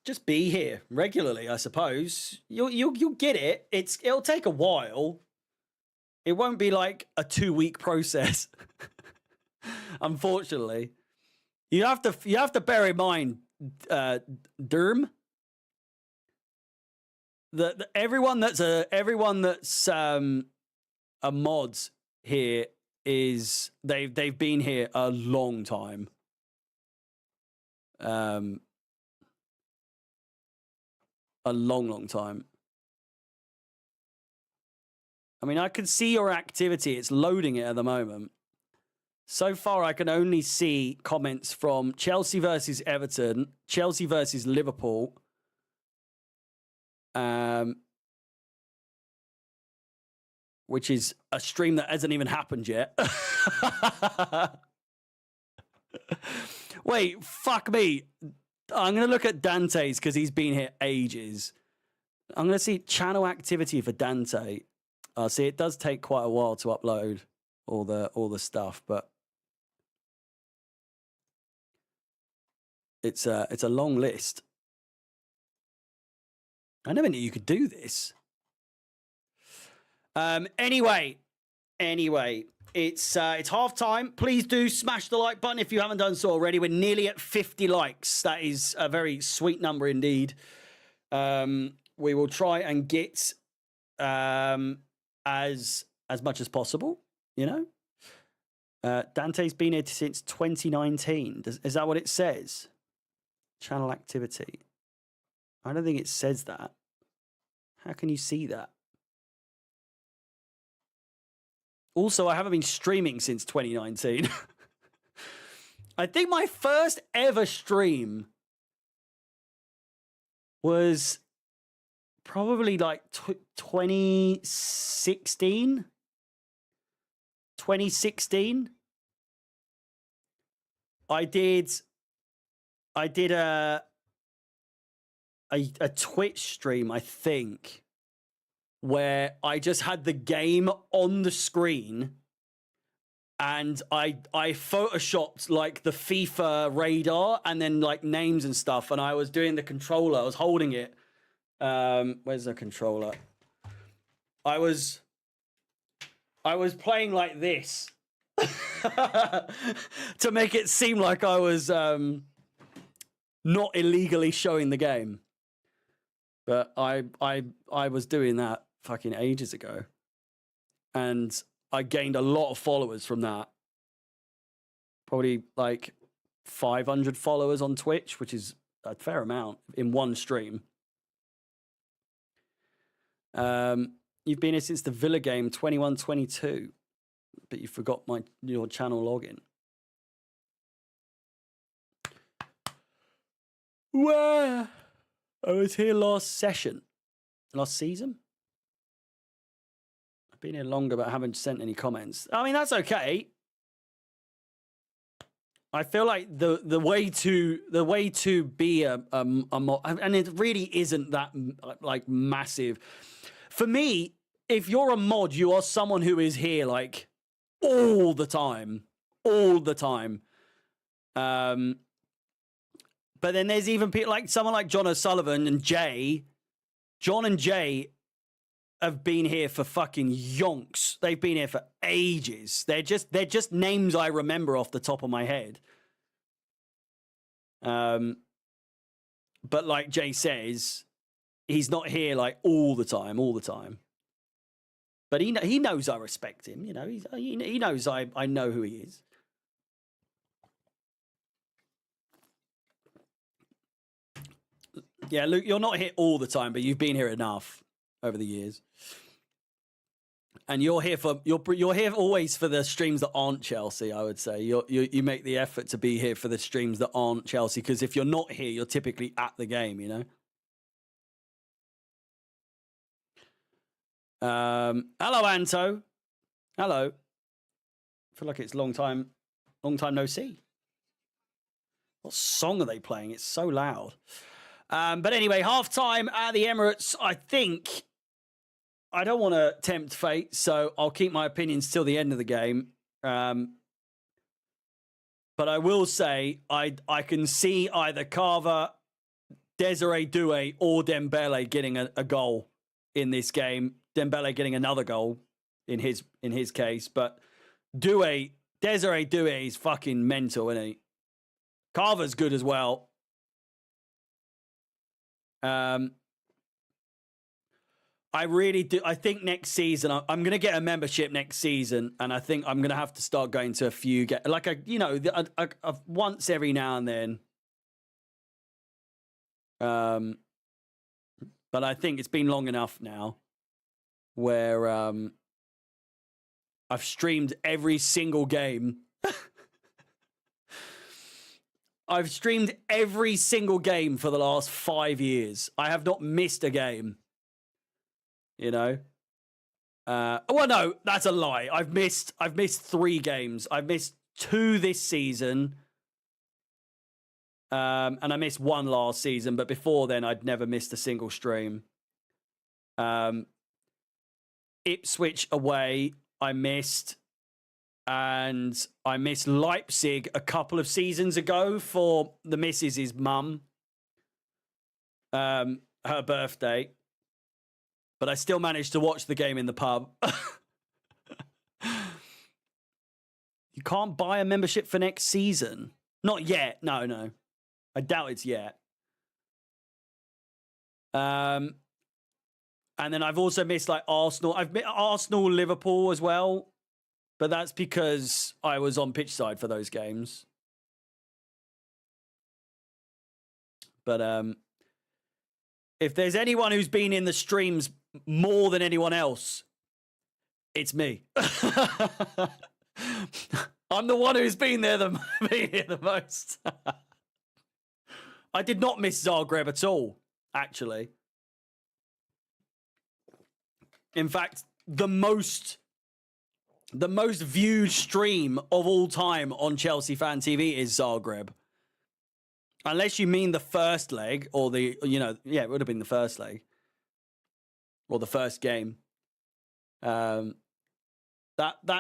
Speaker 1: Just be here regularly, I suppose. You'll get it. It'll take a while. It won't be like a 2-week process. Unfortunately. You have to bear in mind, Derm, that everyone that's a mods here is they've been here a long time. A long time. I mean, I can see your activity. It's loading it at the moment. So far, I can only see comments from Chelsea versus Everton, Chelsea versus Liverpool, which is a stream that hasn't even happened yet. Wait, fuck me. I'm going to look at Dante's because he's been here ages. I'm going to see channel activity for Dante. See, it does take quite a while to upload all the stuff, but It's a long list. I never knew you could do this. Anyway, it's half time. Please do smash the like button if you haven't done so already. We're nearly at 50 likes. That is a very sweet number indeed. We will try and get as much as possible, you know. Dante's been here since 2019. Is that what it says? Channel activity. I don't think it says that. How can you see that? Also, I haven't been streaming since 2019. I think my first ever stream was probably like 2016. 2016. I did a Twitch stream, I think, where I just had the game on the screen and I photoshopped like the FIFA radar and then like names and stuff, and I was doing the controller. I was holding it. Where's the controller? I was playing like this to make it seem like I was not illegally showing the game. But I was doing that fucking ages ago. And I gained a lot of followers from that. Probably like 500 followers on Twitch, which is a fair amount in one stream. You've been here since the Villa game 21-22, but you forgot your channel login. Where? I was here last season. I've been here longer, but I haven't sent any comments. I mean, that's okay. I feel like the way to be a mod, and it really isn't that like massive. For me, if you're a mod, you are someone who is here like all the time. But then there's even people like someone like John O'Sullivan and Jay. John and Jay have been here for fucking yonks. They've been here for ages. They're just names I remember off the top of my head. But like Jay says, he's not here like all the time. But he knows I respect him. You know, he knows I know who he is. Yeah, Luke, you're not here all the time, but you've been here enough over the years. And you're here always for the streams that aren't Chelsea, I would say. You make the effort to be here for the streams that aren't Chelsea, because if you're not here, you're typically at the game, you know? Hello, Anto. Hello. I feel like it's long time no see. What song are they playing? It's so loud. But anyway, half-time at the Emirates. I think I don't want to tempt fate, so I'll keep my opinions till the end of the game. But I will say I can see either Carver, Desiree Doué, or Dembele getting a goal in this game. Dembele getting another goal in his case, but Desiree Doué is fucking mental, isn't he? Carver's good as well. I really do. I think next season I'm going to get a membership next season, and I think I'm going to have to start going to a few once every now and then. But I think it's been long enough now where I've streamed every single game. I've streamed every single game for the last 5 years. I have not missed a game. You know? Well, no, that's a lie. I've missed 3 games. I've missed 2 this season. And I missed 1 last season, but before then I'd never missed a single stream. Ipswich away, I missed. and I missed Leipzig a couple of seasons ago for the missus's mum, her birthday. But I still managed to watch the game in the pub. You can't buy a membership for next season. Not yet. No. I doubt it's yet. And then I've also missed like Arsenal. I've missed Arsenal, Liverpool as well. But that's because I was on pitch side for those games. But if there's anyone who's been in the streams more than anyone else, it's me. I'm the one who's been here the most. I did not miss Zagreb at all, actually. In fact, the most viewed stream of all time on Chelsea Fan TV is Zagreb. Unless you mean the first leg or it would have been the first leg or the first game. That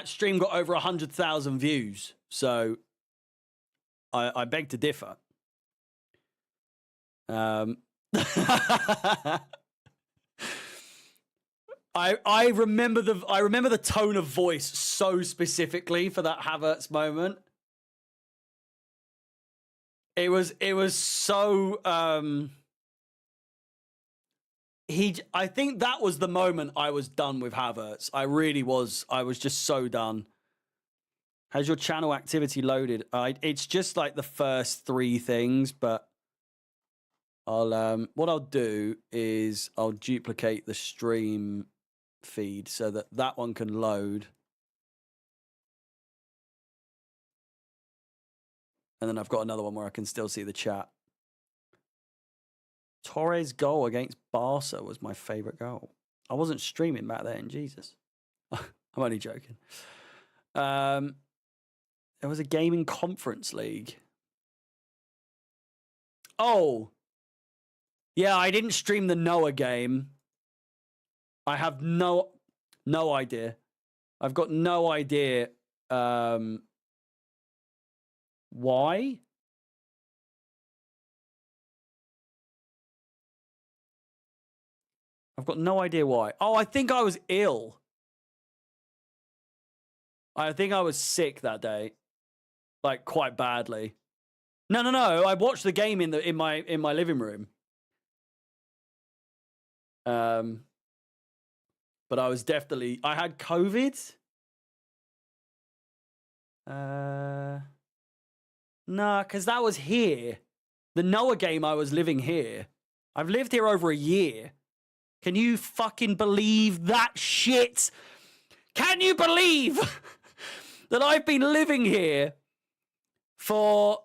Speaker 1: stream got over 100,000 views. So I beg to differ. I remember the tone of voice so specifically for that Havertz moment. It was so I think that was the moment I was done with Havertz. I really was. I was just so done. Has your channel activity loaded? It's just like the first 3 things, but what I'll do is I'll duplicate the stream feed so that one can load. And then I've got another one where I can still see the chat. Torres' goal against Barca was my favorite goal. I wasn't streaming back then, Jesus. I'm only joking. There was a gaming conference league. Oh. Yeah, I didn't stream the Noah game. I have no idea. I've got no idea why. I've got no idea why. Oh, I think I was ill. I think I was sick that day. Like quite badly. No. I watched the game in my living room. But I was definitely I had COVID. Nah, because that was here. The Noah game I was living here. I've lived here over a year. Can you fucking believe that shit? Can you believe that I've been living here for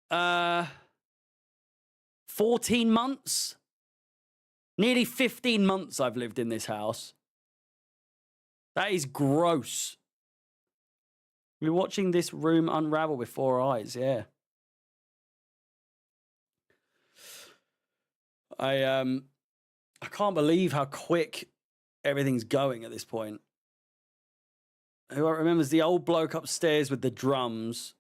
Speaker 1: 14 months? Nearly 15 months I've lived in this house. That is gross. We're watching this room unravel before our eyes, yeah. I can't believe how quick everything's going at this point. Who remembers the old bloke upstairs with the drums?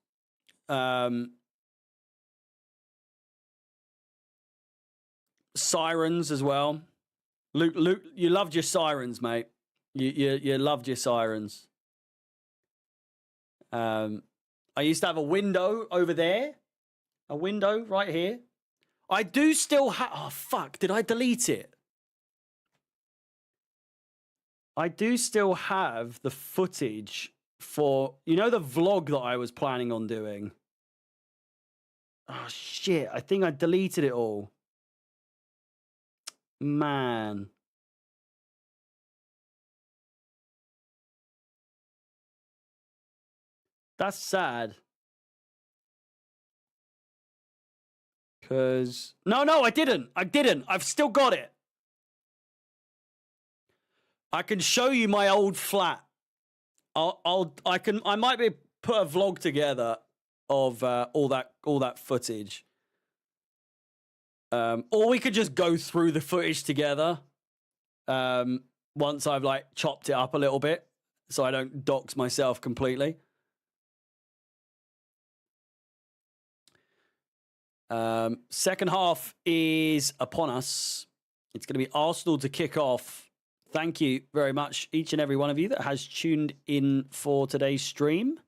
Speaker 1: Sirens as well. Luke, you loved your sirens, mate. You loved your sirens. I used to have a window over there. A window right here. I do still have... Oh, fuck. Did I delete it? I do still have the footage for... You know the vlog that I was planning on doing? Oh, shit. I think I deleted it all. Man. That's sad. Because... No, I didn't. I've still got it. I can show you my old flat. I might be put a vlog together of all that footage. Or we could just go through the footage together. Once I've like chopped it up a little bit so I don't dox myself completely. Second half is upon us. It's going to be Arsenal to kick off. Thank you very much, each and every one of you that has tuned in for today's stream.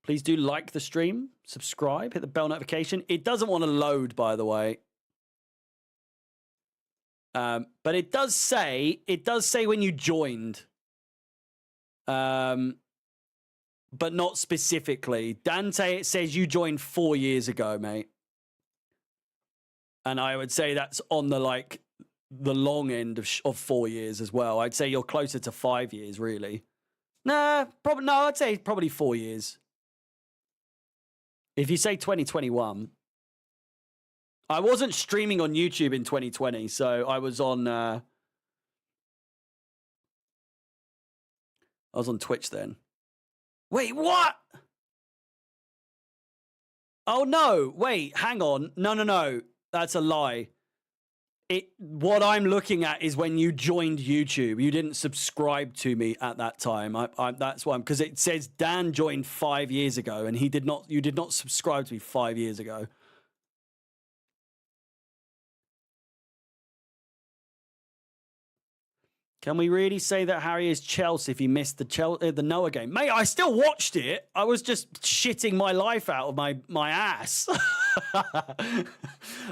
Speaker 1: Please do like the stream, subscribe, hit the bell notification. It doesn't want to load, by the way. But it does say when you joined. But not specifically. Dante, it says you joined 4 years ago, mate. And I would say that's on the long end of 4 years as well. I'd say you're closer to 5 years, really. I'd say probably 4 years. If you say 2021, I wasn't streaming on YouTube in 2020, so I was on Twitch then. Wait, what? Oh no, wait, hang on. No. That's a lie. What I'm looking at is when you joined YouTube. You didn't subscribe to me at that time. That's why, because it says Dan joined 5 years ago, and you did not subscribe to me 5 years ago. Can we really say that Harry is Chelsea if he missed the Noah game? Mate, I still watched it. I was just shitting my life out of my ass.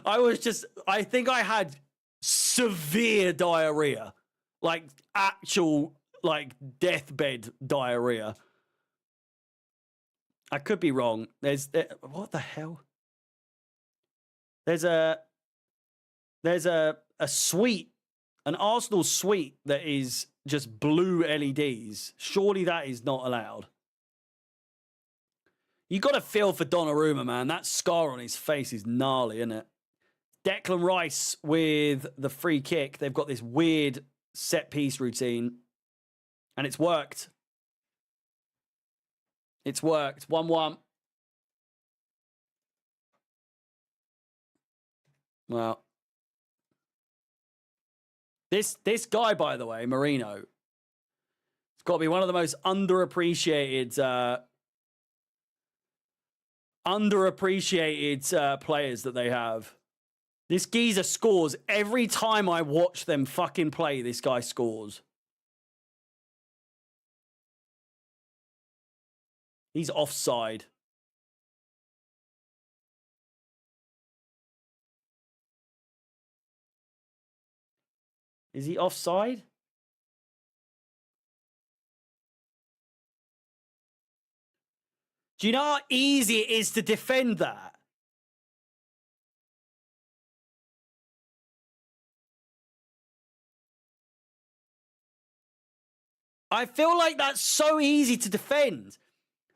Speaker 1: I think I had severe diarrhea. Like actual, deathbed diarrhea. I could be wrong. What the hell? There's a suite. An Arsenal suite that is just blue LEDs. Surely that is not allowed. You got to feel for Donnarumma, man. That scar on his face is gnarly, isn't it? Declan Rice with the free kick. They've got this weird set-piece routine. And it's worked. It's worked. 1-1. Well. This guy, by the way, Marino, it's got to be one of the most underappreciated players that they have. This geezer scores every time I watch them fucking play. This guy scores. He's offside. Is he offside? Do you know how easy it is to defend that? I feel like that's so easy to defend.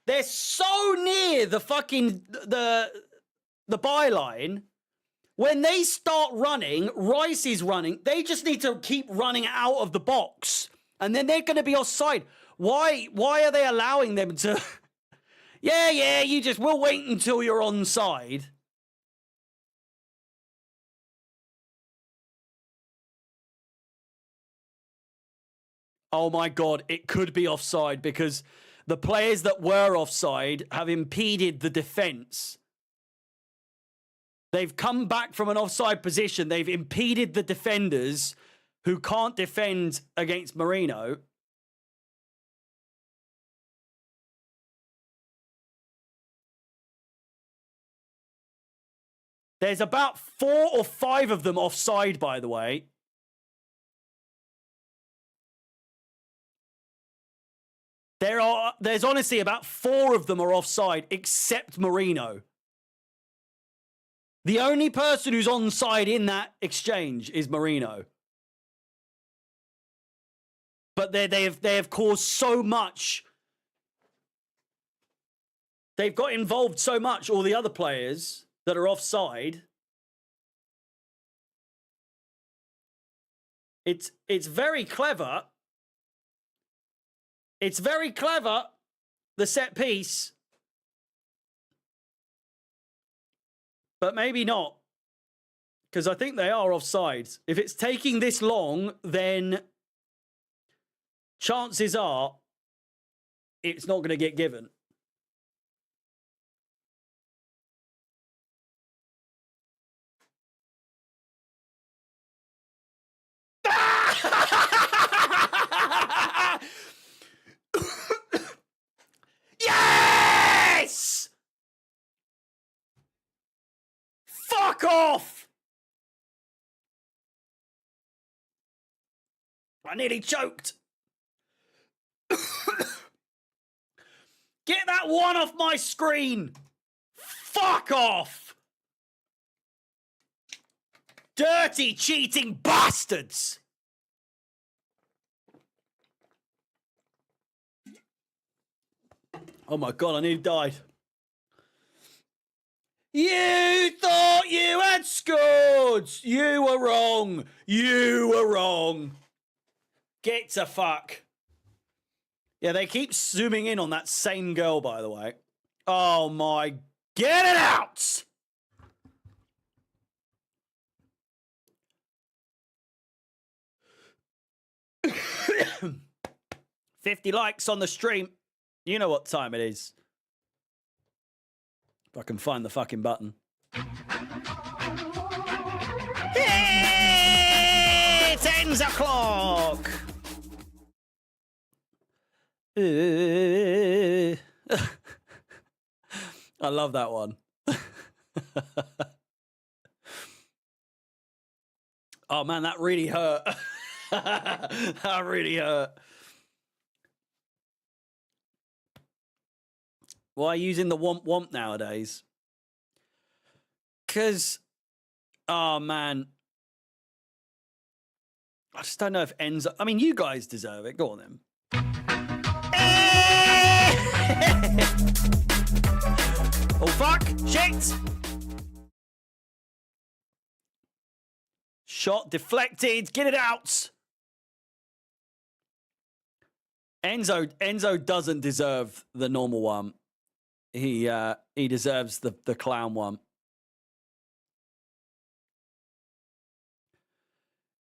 Speaker 1: They're so near the fucking the byline. When they start running, Rice is running. They just need to keep running out of the box, and then they're going to be offside. Why are they allowing them to? Yeah. We'll wait until you're onside. Oh my God, it could be offside because the players that were offside have impeded the defense. They've come back from an offside position. They've impeded the defenders who can't defend against Marino. There's about 4 or 5 of them offside, by the way. There's honestly about 4 of them are offside, except Marino. The only person who's onside in that exchange is Marino. But they have caused so much. They've got involved so much, all the other players that are offside. It's very clever. It's very clever, the set piece. But maybe not. Because I think they are offside. If it's taking this long, then chances are it's not going to get given. Yes! Fuck off! I nearly choked. Get that one off my screen. Fuck off. Dirty, cheating bastards. Oh my God, I nearly died. You thought you had scored. You were wrong. You were wrong. Get to fuck. Yeah, they keep zooming in on that same girl, by the way. Oh my... Get it out! $50 likes on the stream. You know what time it is. If I can find the fucking button. Hey, it's 10 o'clock. I love that one. Oh man, that really hurt. That really hurt. Why are you using the womp womp nowadays? Because, oh man, I just don't know if ends up. I mean, you guys deserve it. Go on then. Oh fuck! Shit! Shot deflected. Get it out. Enzo doesn't deserve the normal one. He deserves the clown one.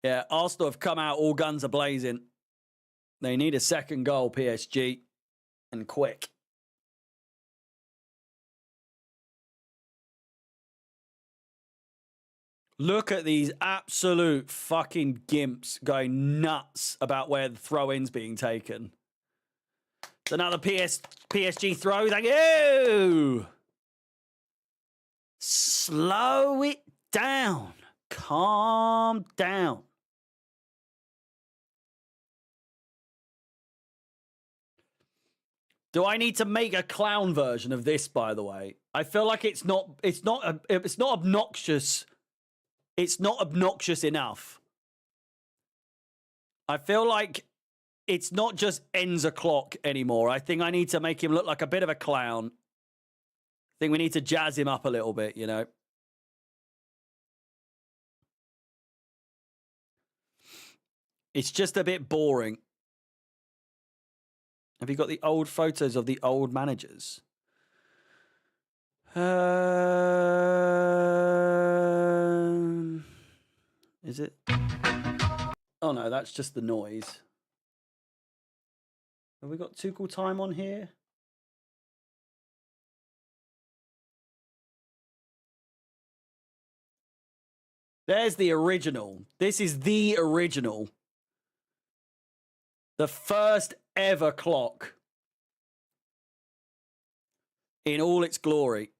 Speaker 1: Yeah, Arsenal have come out all guns a blazing. They need a second goal, PSG, and quick. Look at these absolute fucking gimps going nuts about where the throw-in's being taken. It's another PSG throw. Thank you. Slow it down. Calm down. Do I need to make a clown version of this, by the way? I feel like it's not obnoxious. It's not obnoxious enough. I feel like it's not just ends a clock anymore. I think I need to make him look like a bit of a clown. I think we need to jazz him up a little bit, you know. It's just a bit boring. Have you got the old photos of the old managers? Is it? Oh no, that's just the noise. Have we got Tuchel time on here? There's the original. This is the original. The first ever clock in all its glory.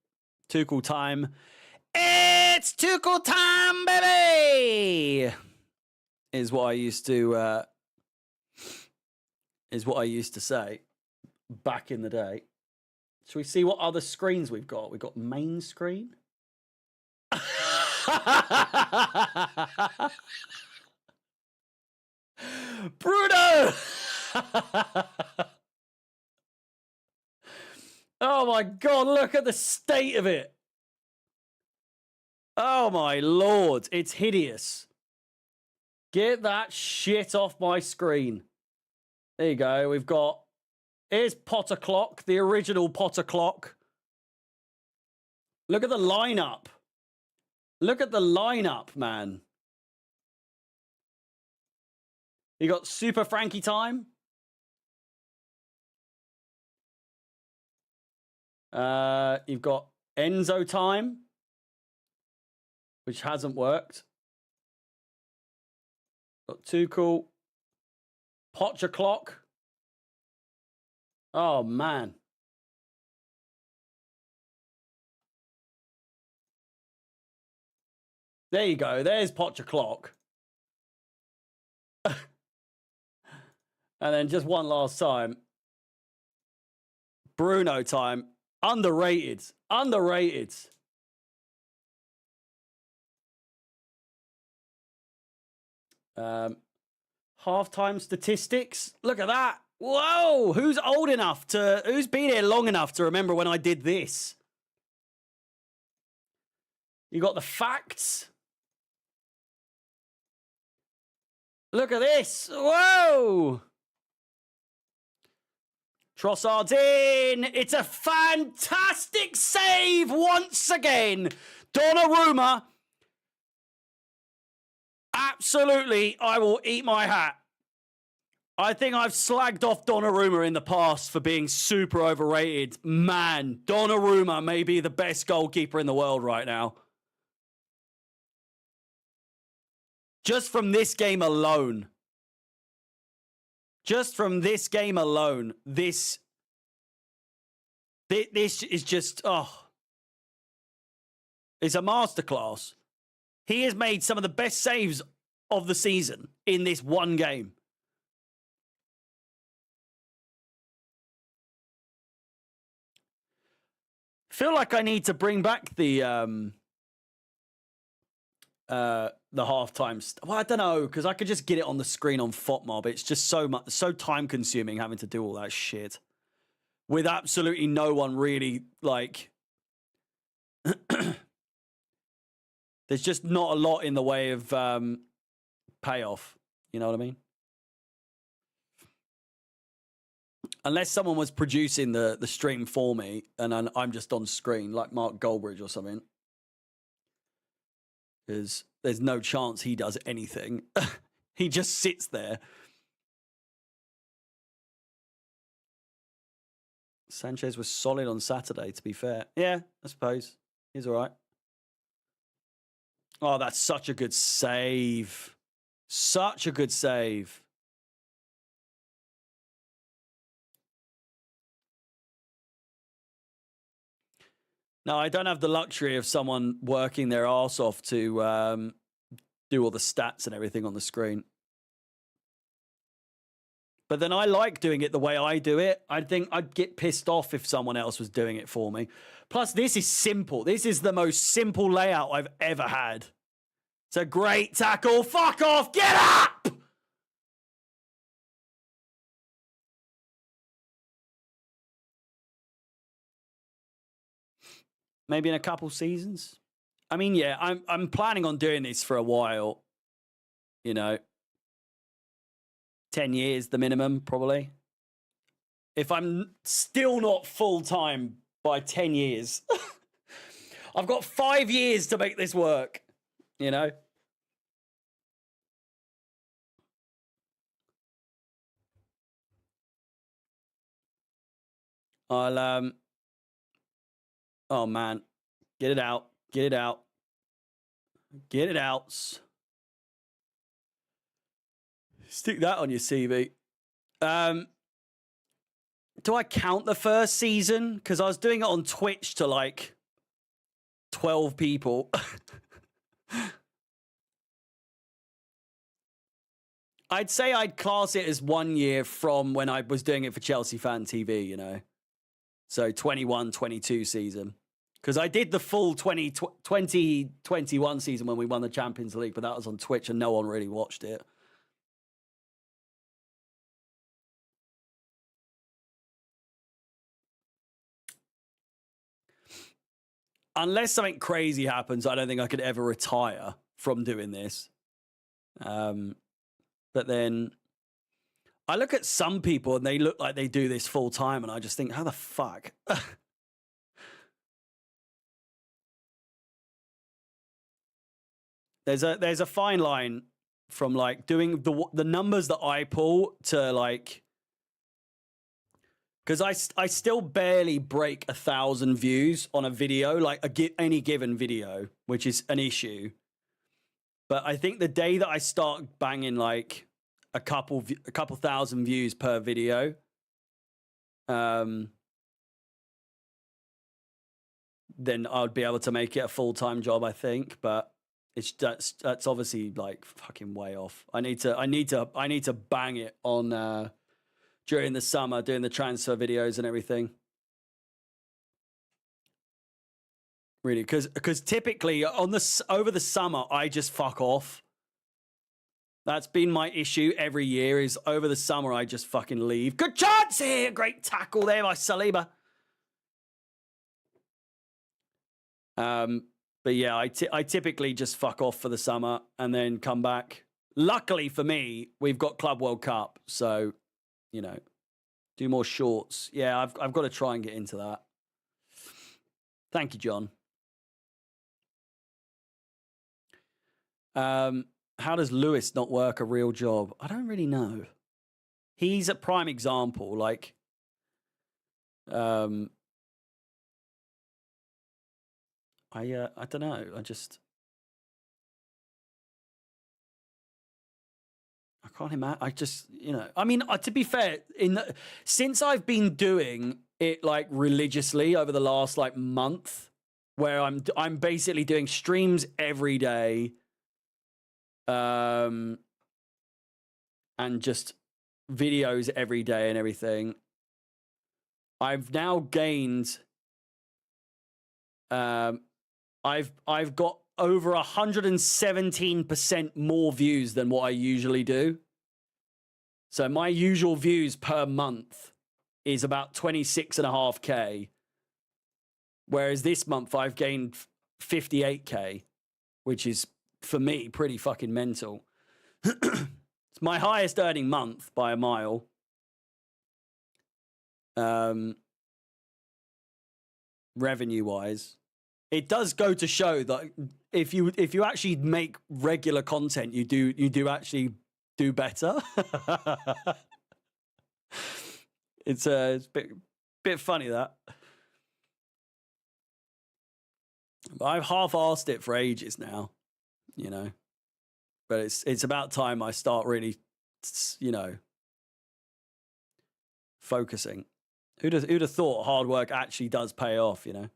Speaker 1: Tuchel time. It's Tuchel time, baby! Is what I used to say back in the day. Shall we see what other screens we've got? We've got main screen. Bruno! Oh my God, look at the state of it. Oh my Lord, it's hideous. Get that shit off my screen. There you go, we've got... Here's Potter Clock, the original Potter Clock. Look at the lineup. Look at the lineup, man. You got Super Frankie time. You've got Enzo time, which hasn't worked. Got Tuchel. Potcher clock. Oh, man. There you go. There's Potcher clock. And then just one last time. Bruno time. Underrated. Underrated. Halftime statistics. Look at that. Whoa. Who's been here long enough to remember when I did this? You got the facts. Look at this. Whoa. Trossard's in. It's a fantastic save once again. Donnarumma. Absolutely, I will eat my hat. I think I've slagged off Donnarumma in the past for being super overrated. Man, Donnarumma may be the best goalkeeper in the world right now. Just from this game alone. Just from this game alone, this is just, it's a masterclass. He has made some of the best saves of the season in this one game. Feel like I need to bring back the halftime. Well, I don't know, because I could just get it on the screen on FOTMob. It's just so time consuming having to do all that shit with absolutely no one really like. There's just not a lot in the way of payoff. You know what I mean? Unless someone was producing the stream for me and I'm just on screen, like Mark Goldbridge or something. Because there's no chance he does anything. He just sits there. Sanchez was solid on Saturday, to be fair. Yeah, I suppose. He's all right. Oh, that's such a good save. Such a good save. No, I don't have the luxury of someone working their arse off to do all the stats and everything on the screen. But then I like doing it the way I do it. I think I'd get pissed off if someone else was doing it for me. Plus, this is simple. This is the most simple layout I've ever had. It's a great tackle. Fuck off. Get up! Maybe in a couple seasons. I mean, yeah, I'm planning on doing this for a while. You know, 10 years, the minimum, probably. If I'm still not full-time by 10 years, I've got 5 years to make this work, you know? I'll, oh, man. Get it out. Get it out. Get it out. Stick that on your CV. Do I count the first season? Because I was doing it on Twitch to like 12 people. I'd say I'd class it as 1 year from when I was doing it for Chelsea Fan TV, you know. So 21-22 season. Because I did the full 2021 season when we won the Champions League, but that was on Twitch and no one really watched it. Unless something crazy happens, I don't think I could ever retire from doing this. But then I look at some people and they look like they do this full time, and I just think, how the fuck? There's a fine line from like doing the numbers that I pull to like Because I still barely break 1,000 views on a video, like any given video, which is an issue. But I think the day that I start banging like a couple thousand views per video, then I'd be able to make it a full-time job, I think. But that's obviously like fucking way off. I need to bang it on during the summer, doing the transfer videos and everything. Really, because typically over the summer I just fuck off. That's been my issue every year. Is over the summer I just fucking leave. Good chance here, great tackle there by Saliba. But yeah, I typically just fuck off for the summer and then come back. Luckily for me, we've got Club World Cup, so you know, do more shorts. Yeah, I've got to try and get into that. Thank you, John. How does Lewis not work a real job? I don't really know. He's a prime example. Like, I don't know. I can't imagine. I just, you know, I mean, to be fair, since I've been doing it like religiously over the last like month, where I'm basically doing streams every day, and just videos every day and everything, I've now gained, I've got over 117% more views than what I usually do. So my usual views per month is about 26.5K. Whereas this month I've gained 58K, which is, for me, pretty fucking mental. It's my highest earning month by a mile. Revenue-wise. It does go to show that if you actually make regular content, you do actually do better. It's a bit funny that. I've half-arsed it for ages now, you know. But it's about time I start really, you know, focusing. Who'd have thought hard work actually does pay off, you know?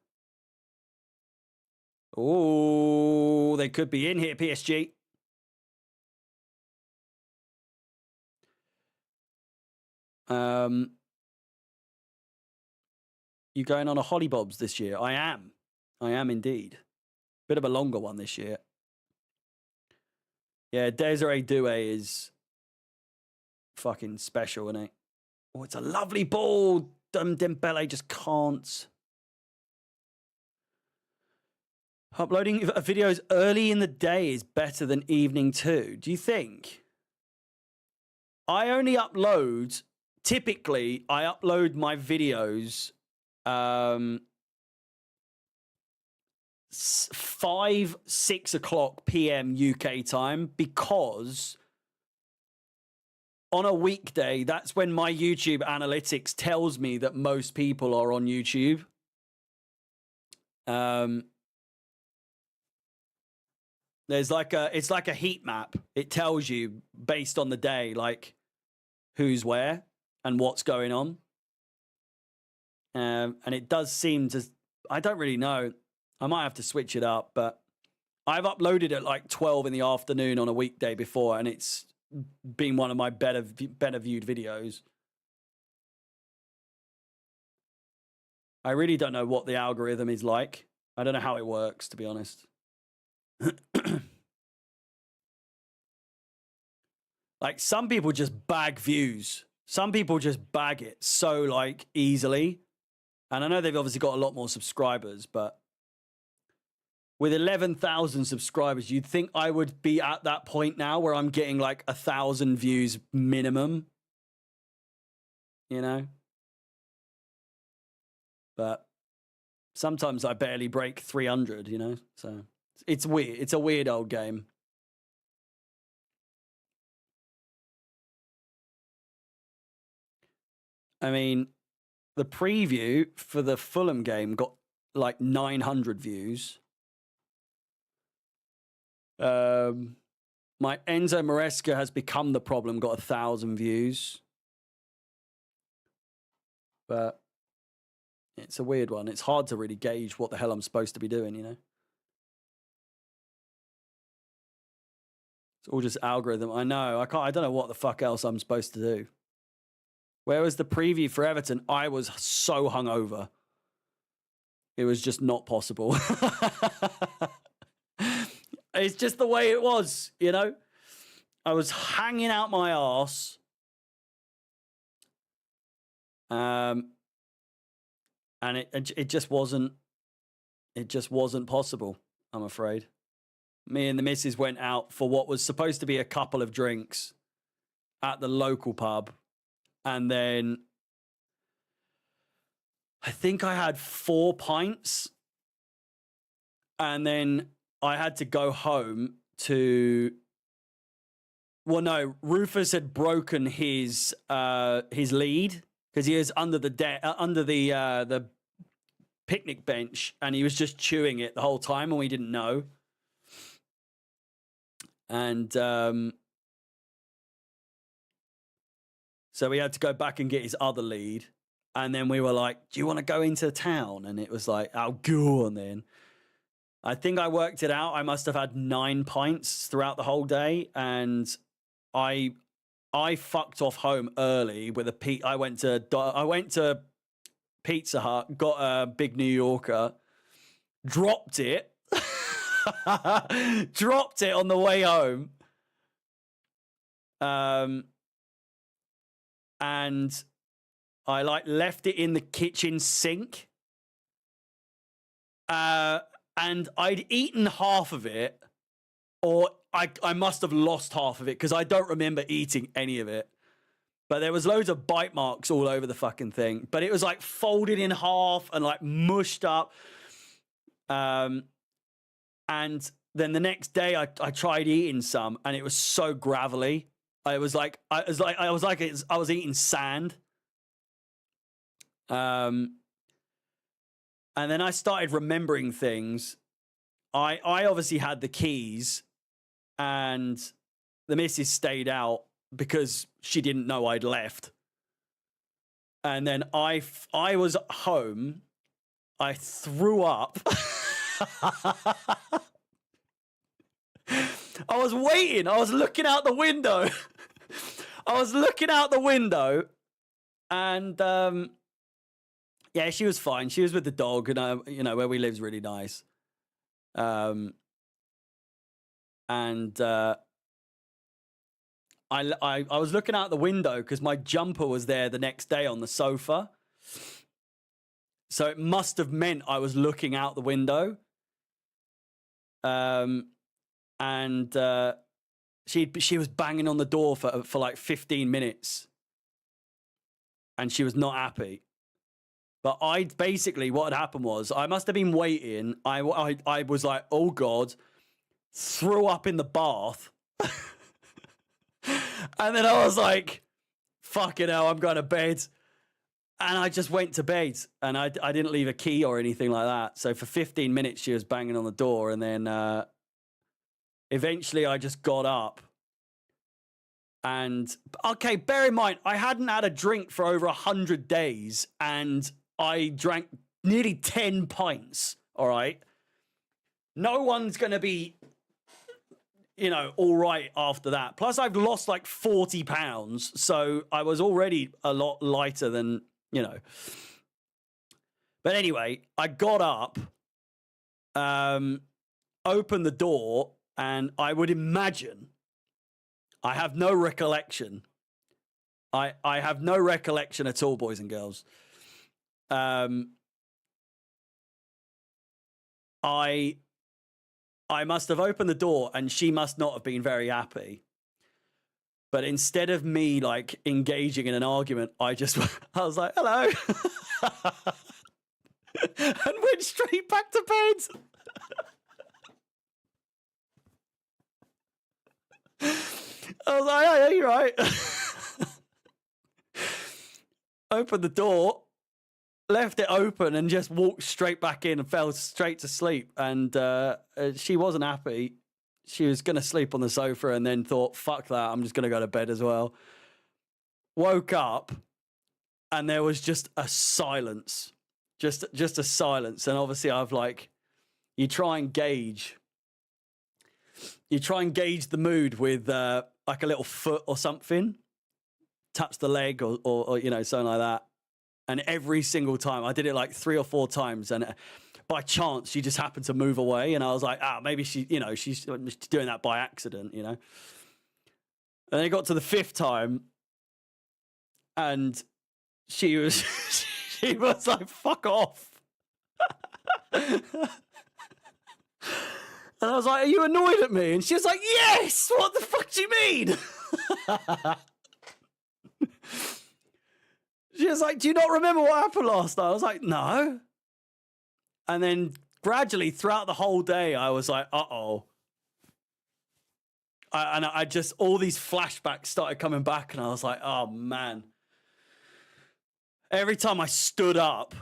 Speaker 1: Oh, they could be in here, PSG. You going on a Hollybobs this year? I am indeed. Bit of a longer one this year. Yeah, Desiree Doué is fucking special, isn't it? Oh, it's a lovely ball. Dembele just can't. Uploading videos early in the day is better than evening too. Do you think? I only upload, typically, I upload my videos 5-6 o'clock PM UK time, because on a weekday, that's when my YouTube analytics tells me that most people are on YouTube. It's like a heat map. It tells you based on the day, like who's where and what's going on. And it does seem to, I don't really know. I might have to switch it up, but I've uploaded at like 12 in the afternoon on a weekday before, and it's been one of my better viewed videos. I really don't know what the algorithm is like. I don't know how it works, to be honest. Like, some people just bag views. Some people just bag it so like easily. And I know they've obviously got a lot more subscribers, but with 11,000 subscribers, you'd think I would be at that point now where I'm getting like 1,000 views minimum. You know? But sometimes I barely break 300, you know? So it's weird. It's a weird old game. I mean, the preview for the Fulham game got like 900 views. My Enzo Maresca has become the problem, got 1,000 views. But it's a weird one. It's hard to really gauge what the hell I'm supposed to be doing, you know? It's all just algorithm. I know. I don't know what the fuck else I'm supposed to do. Where was the preview for Everton? I was so hungover. It was just not possible. It's just the way it was, you know? I was hanging out my arse. And it just wasn't possible, I'm afraid. Me and the missus went out for what was supposed to be a couple of drinks at the local pub. And then I think I had 4 pints. And then I had to go home to... Well, no, Rufus had broken his lead because he was under the picnic bench and he was just chewing it the whole time and we didn't know. And so we had to go back and get his other lead. And then we were like, do you want to go into town? And it was like, oh, go on then. I think I worked it out. I must have had 9 pints throughout the whole day. And I fucked off home early with a I went to Pizza Hut, got a big New Yorker, dropped it. Dropped it on the way home. And I like left it in the kitchen sink. And I'd eaten half of it, or I must have lost half of it because I don't remember eating any of it. But there was loads of bite marks all over the fucking thing. But it was like folded in half and like mushed up. And then the next day I tried eating some and it was so gravelly. I was eating sand. And then I started remembering things. I obviously had the keys and the missus stayed out because she didn't know I'd left. And then I was home. I threw up. I was waiting. I was looking out the window. And yeah, she was fine. She was with the dog, and where we live is really nice. And I was looking out the window because my jumper was there the next day on the sofa. So it must have meant I was looking out the window. And she was banging on the door for like 15 minutes. And she was not happy. But what had happened was I must have been waiting. I was like, oh God, threw up in the bath. And then I was like, fucking hell, I'm going to bed. And I just went to bed and I didn't leave a key or anything like that. So for 15 minutes, she was banging on the door. And then eventually I just got up. And, okay, bear in mind, I hadn't had a drink for over 100 days. And I drank nearly 10 pints, all right? No one's going to be, all right after that. Plus, I've lost like 40 pounds. So I was already a lot lighter than, But anyway, I got up, opened the door, and I would imagine, I have no recollection. I have no recollection at all, boys and girls. I must have opened the door and she must not have been very happy. But instead of me like engaging in an argument, I was like, hello. And went straight back to bed. I was like, hey, you're right. Opened the door left it open and just walked straight back in and fell straight to sleep. And she wasn't happy. She was going to sleep on the sofa and then thought, fuck that, I'm just going to go to bed as well. Woke up and there was just a silence. Just a silence. And obviously I've like, you try and gauge the mood with like a little foot or something. Touch the leg or you know, something like that. And every single time, I did it like 3 or 4 times, and by chance, she just happened to move away, and I was like, maybe she's doing that by accident, you know. And then it got to the 5th time, and she was like, "Fuck off." And I was like, "Are you annoyed at me?" And she was like, "Yes. What the fuck do you mean?" She was like, "Do you not remember what happened last night?" I was like, "No." And then gradually throughout the whole day, I was like, uh-oh. And I just, all these flashbacks started coming back, and I was like, oh man. Every time I stood up,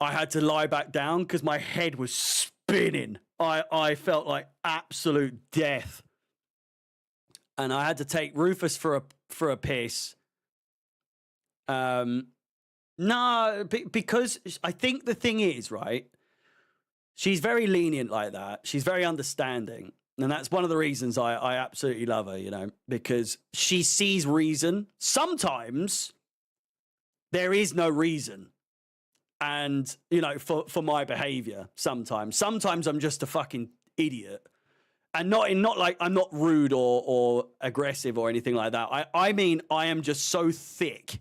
Speaker 1: I had to lie back down because my head was spinning. I felt like absolute death. And I had to take Rufus for a piss. No, because I think the thing is, right, she's very lenient like that. She's very understanding. And that's one of the reasons I absolutely love her, you know, because she sees reason. Sometimes there is no reason. And, you know, for my behavior, sometimes I'm just a fucking idiot. And not like I'm not rude or aggressive or anything like that. I mean, I am just so thick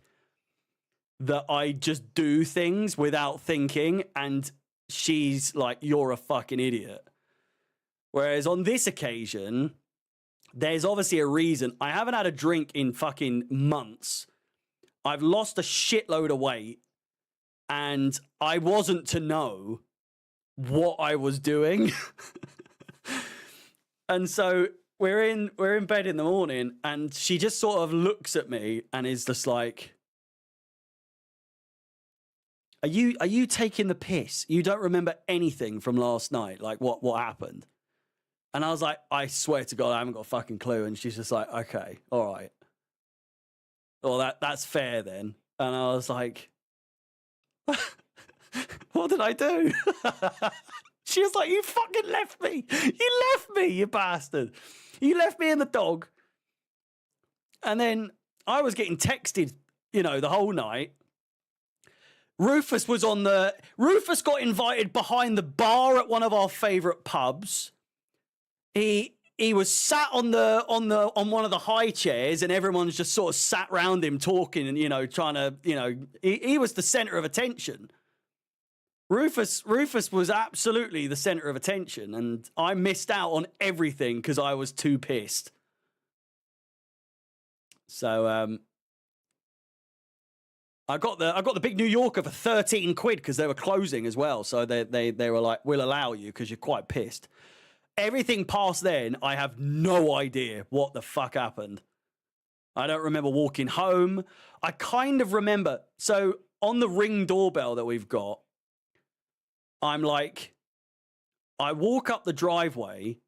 Speaker 1: that I just do things without thinking, and she's like, "You're a fucking idiot." Whereas on this occasion, there's obviously a reason. I haven't had a drink in fucking months. I've lost a shitload of weight, and I wasn't to know what I was doing. And so we're in bed in the morning, and she just sort of looks at me and is just like, Are you taking the piss? You don't remember anything from last night? Like what happened? And I was like, I swear to God, I haven't got a fucking clue. And she's just like, okay, all right. Well, that's fair then. And I was like, what did I do? She was like, you fucking left me. You left me, you bastard. You left me and the dog. And then I was getting texted, you know, the whole night. Rufus got invited behind the bar at one of our favorite pubs. He was sat on one of the high chairs, and everyone's just sort of sat around him talking and, you know, trying to, you know, he was the center of attention. Rufus was absolutely the center of attention, and I missed out on everything because I was too pissed. So, I got the big New Yorker for 13 quid because they were closing as well. So they were like, we'll allow you because you're quite pissed. Everything past then, I have no idea what the fuck happened. I don't remember walking home. I kind of remember. So on the Ring doorbell that we've got, I'm like, I walk up the driveway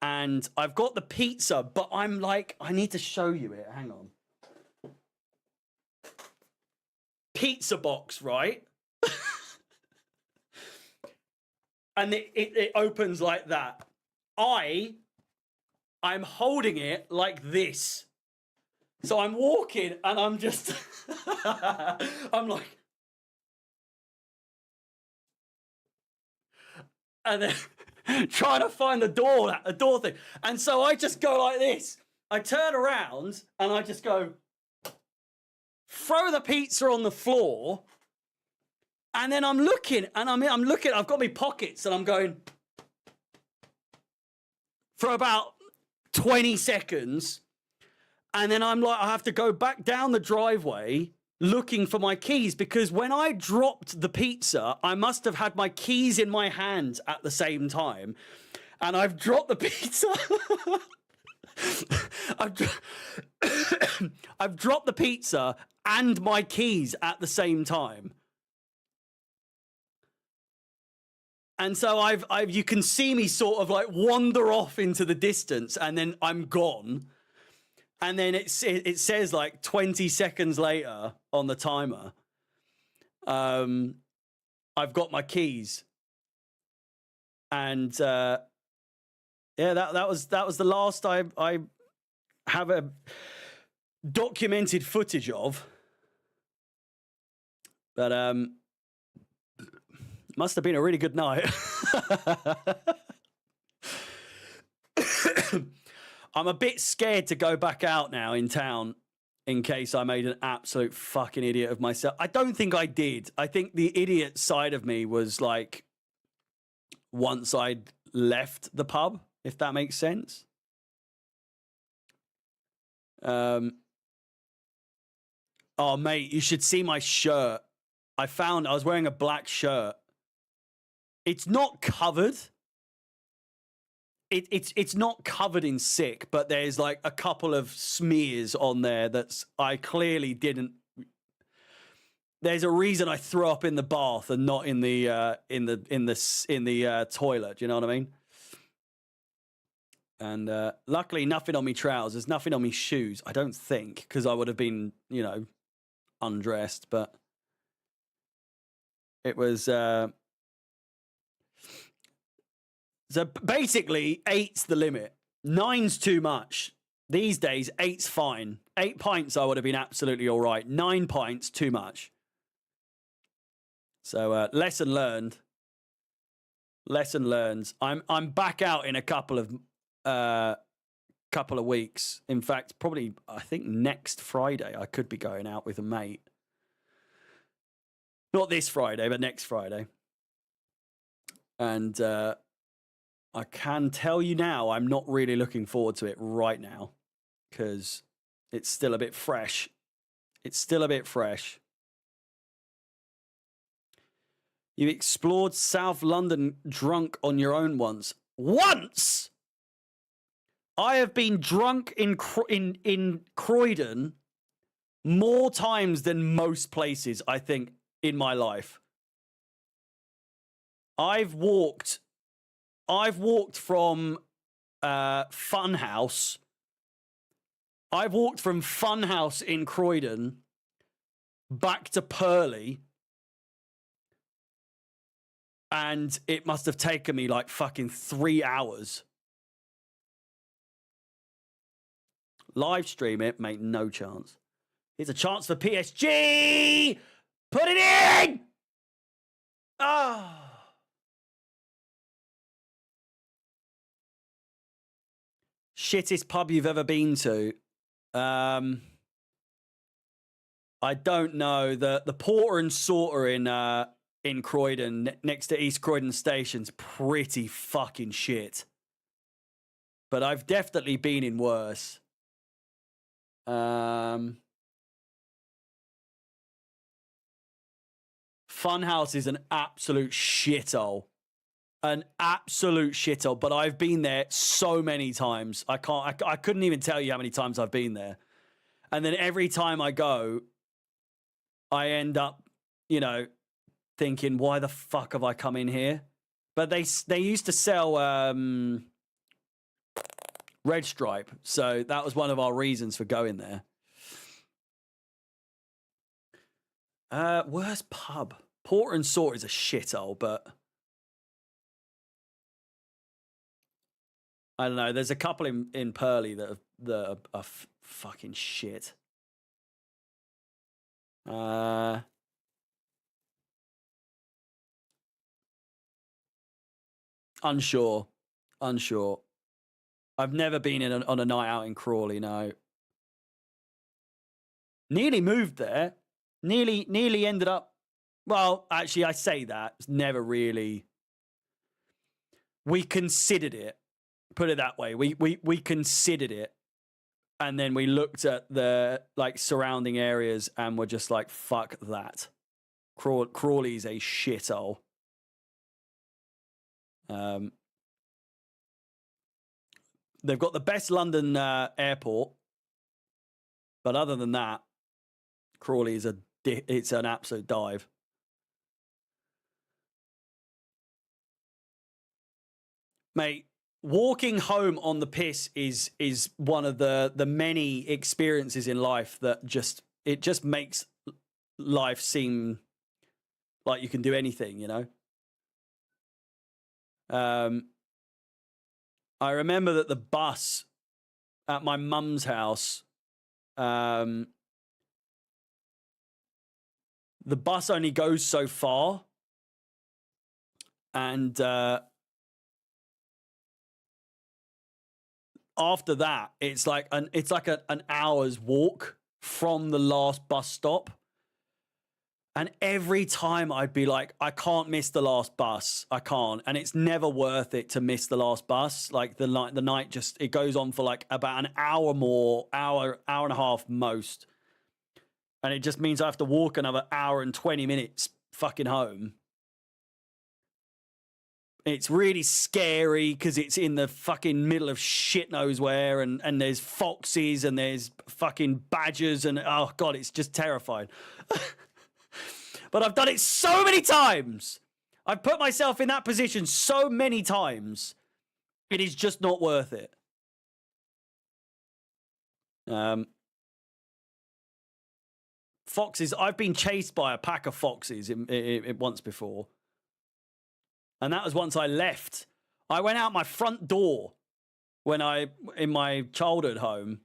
Speaker 1: and I've got the pizza, but I'm like, I need to show you it. Hang on. Pizza box, right? And it opens like that. I'm holding it like this. So I'm walking and I'm just I'm like, and then trying to find the door thing. And so I just go like this. I turn around and I just go, throw the pizza on the floor, and then I'm looking, and I'm looking, I've got my pockets, and I'm going for about 20 seconds, and then I'm like, I have to go back down the driveway looking for my keys, because when I dropped the pizza, I must have had my keys in my hands at the same time, and I've dropped the pizza. I've dropped the pizza and my keys at the same time. And so I've you can see me sort of like wander off into the distance, and then I'm gone. And then it says like 20 seconds later on the timer, I've got my keys. And yeah, that was the last I have a documented footage of. But must have been a really good night. I'm a bit scared to go back out now in town in case I made an absolute fucking idiot of myself. I don't think I did. I think the idiot side of me was like once I'd left the pub, if that makes sense. Oh, mate, you should see my shirt. I was wearing a black shirt. It's not covered. It's not covered in sick, but there's like a couple of smears on there I clearly didn't. There's a reason I threw up in the bath and not in the toilet. Do you know what I mean? And luckily, nothing on me trousers, nothing on me shoes. I don't think, because I would have been, undressed. But it was. So basically, 8's the limit. 9's too much. These days, 8's fine. 8 pints, I would have been absolutely all right. 9 pints, too much. So lesson learned. Lesson learned. I'm back out in a couple of weeks. In fact, probably I think next Friday I could be going out with a mate. Not this Friday, but next Friday. And I can tell you now, I'm not really looking forward to it right now because it's still a bit fresh. It's still a bit fresh. You explored South London drunk on your own once. Once? I have been drunk in Croydon more times than most places, I think, in my life. I've walked from Funhouse. I've walked from Funhouse in Croydon back to Purley. And it must have taken me like fucking 3 hours. Live stream it, mate, no chance. Here's a chance for PSG! Put it in! Oh. Shittest pub you've ever been to? I don't know. The Porter and Sorter in Croydon, next to East Croydon Station's pretty fucking shit. But I've definitely been in worse. Funhouse is an absolute shithole. An absolute shithole. But I've been there so many times. I couldn't even tell you how many times I've been there. And then every time I go, I end up, thinking, why the fuck have I come in here? But they used to sell Red Stripe, so that was one of our reasons for going there. Worst pub? Porter and Sorter is a shithole, but I don't know. There's a couple in Purley that are fucking shit. Unsure. I've never been on a night out in Crawley, no. Nearly moved there. Nearly ended up... Well, actually, I say that. It's never really... We considered it. Put it that way. We considered it. And then we looked at the surrounding areas and were just like, fuck that. Crawley's a shithole. They've got the best London airport. But other than that, Crawley is it's an absolute dive. Mate, walking home on the piss is one of the many experiences in life that just makes life seem like you can do anything, you know? I remember that the bus at my mum's house, the bus only goes so far, and after that, it's like an hour's walk from the last bus stop. And every time I'd be like, I can't miss the last bus. I can't. And it's never worth it to miss the last bus. Like the night just, it goes on for like about an hour more, hour and a half most. And it just means I have to walk another hour and 20 minutes fucking home. It's really scary because it's in the fucking middle of shit knows where, and there's foxes and there's fucking badgers and oh God, it's just terrifying. But I've done it so many times. I've put myself in that position so many times. It is just not worth it. Foxes. I've been chased by a pack of foxes once before. And that was once I left. I went out my front door in my childhood home.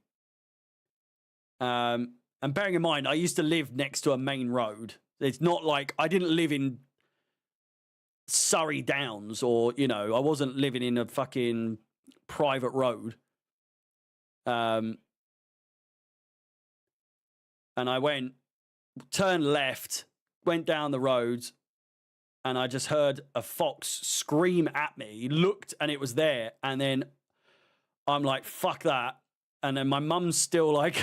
Speaker 1: And bearing in mind, I used to live next to a main road. It's not like I didn't live in Surrey Downs or, you know, I wasn't living in a fucking private road. And I turned left, went down the road, and I just heard a fox scream at me, looked, and it was there. And then I'm like, fuck that. And then my mum's still like,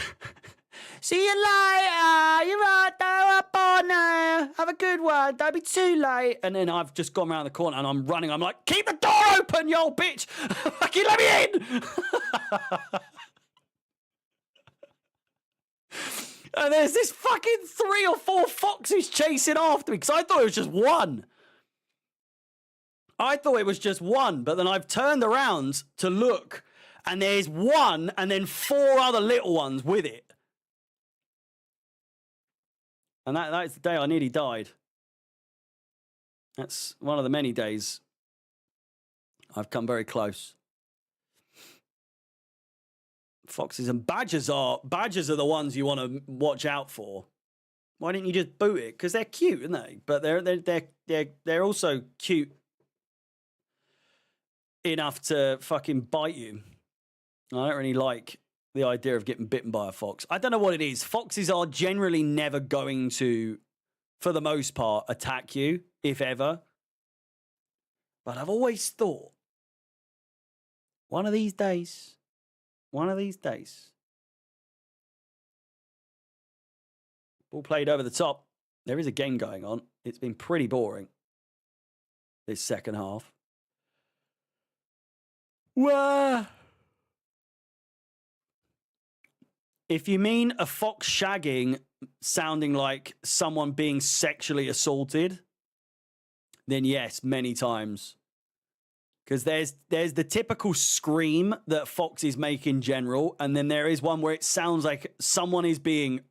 Speaker 1: see you later. You're right, though. Up on now. Have a good one. Don't be too late. And then I've just gone around the corner and I'm running. I'm like, keep the door open, you old bitch. Fucking let me in. And there's this fucking 3 or 4 foxes chasing after me because I thought it was just one. But then I've turned around to look and there's one and then 4 other little ones with it. And that is the day I nearly died. That's one of the many days I've come very close. Foxes and badgers are the ones you want to watch out for. Why didn't you just boot it? Because they're cute, aren't they? But they're also cute enough to fucking bite you. I don't really like the idea of getting bitten by a fox. I don't know what it is. Foxes are generally never going to, for the most part, attack you, if ever. But I've always thought, one of these days, ball played over the top. There is a game going on. It's been pretty boring this second half. Well, if you mean a fox shagging sounding like someone being sexually assaulted, then yes, many times. Because there's the typical scream that foxes make in general, and then there is one where it sounds like someone is being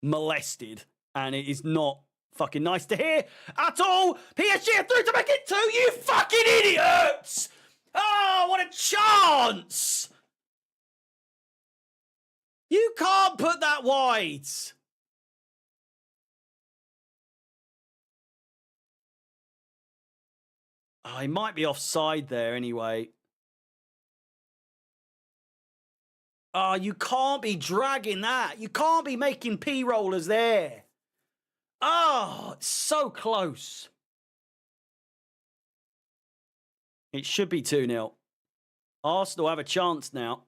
Speaker 1: molested, and it is not fucking nice to hear at all. PSG are through to make it 2, you fucking idiots! Oh, what a chance! You can't put that wide. Oh, he might be offside there anyway. Oh, you can't be dragging that. You can't be making P-rollers there. Oh, it's so close. It should be 2-0. Arsenal have a chance now.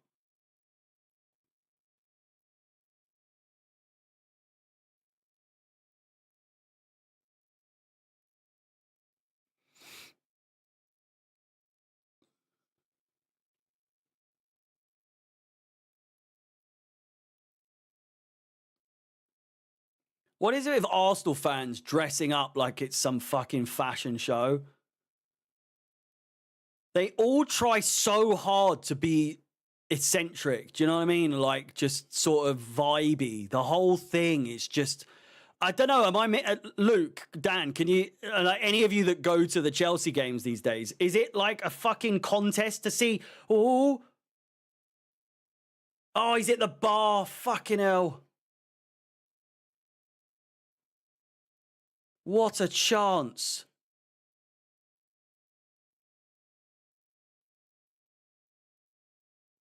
Speaker 1: What is it with Arsenal fans dressing up like it's some fucking fashion show? They all try so hard to be eccentric. Do you know what I mean? Like just sort of vibey. The whole thing is just, I don't know. Am I, Luke, Dan, can you, like any of you that go to the Chelsea games these days, is it like a fucking contest to see, oh, he's at the bar. Fucking hell. What a chance.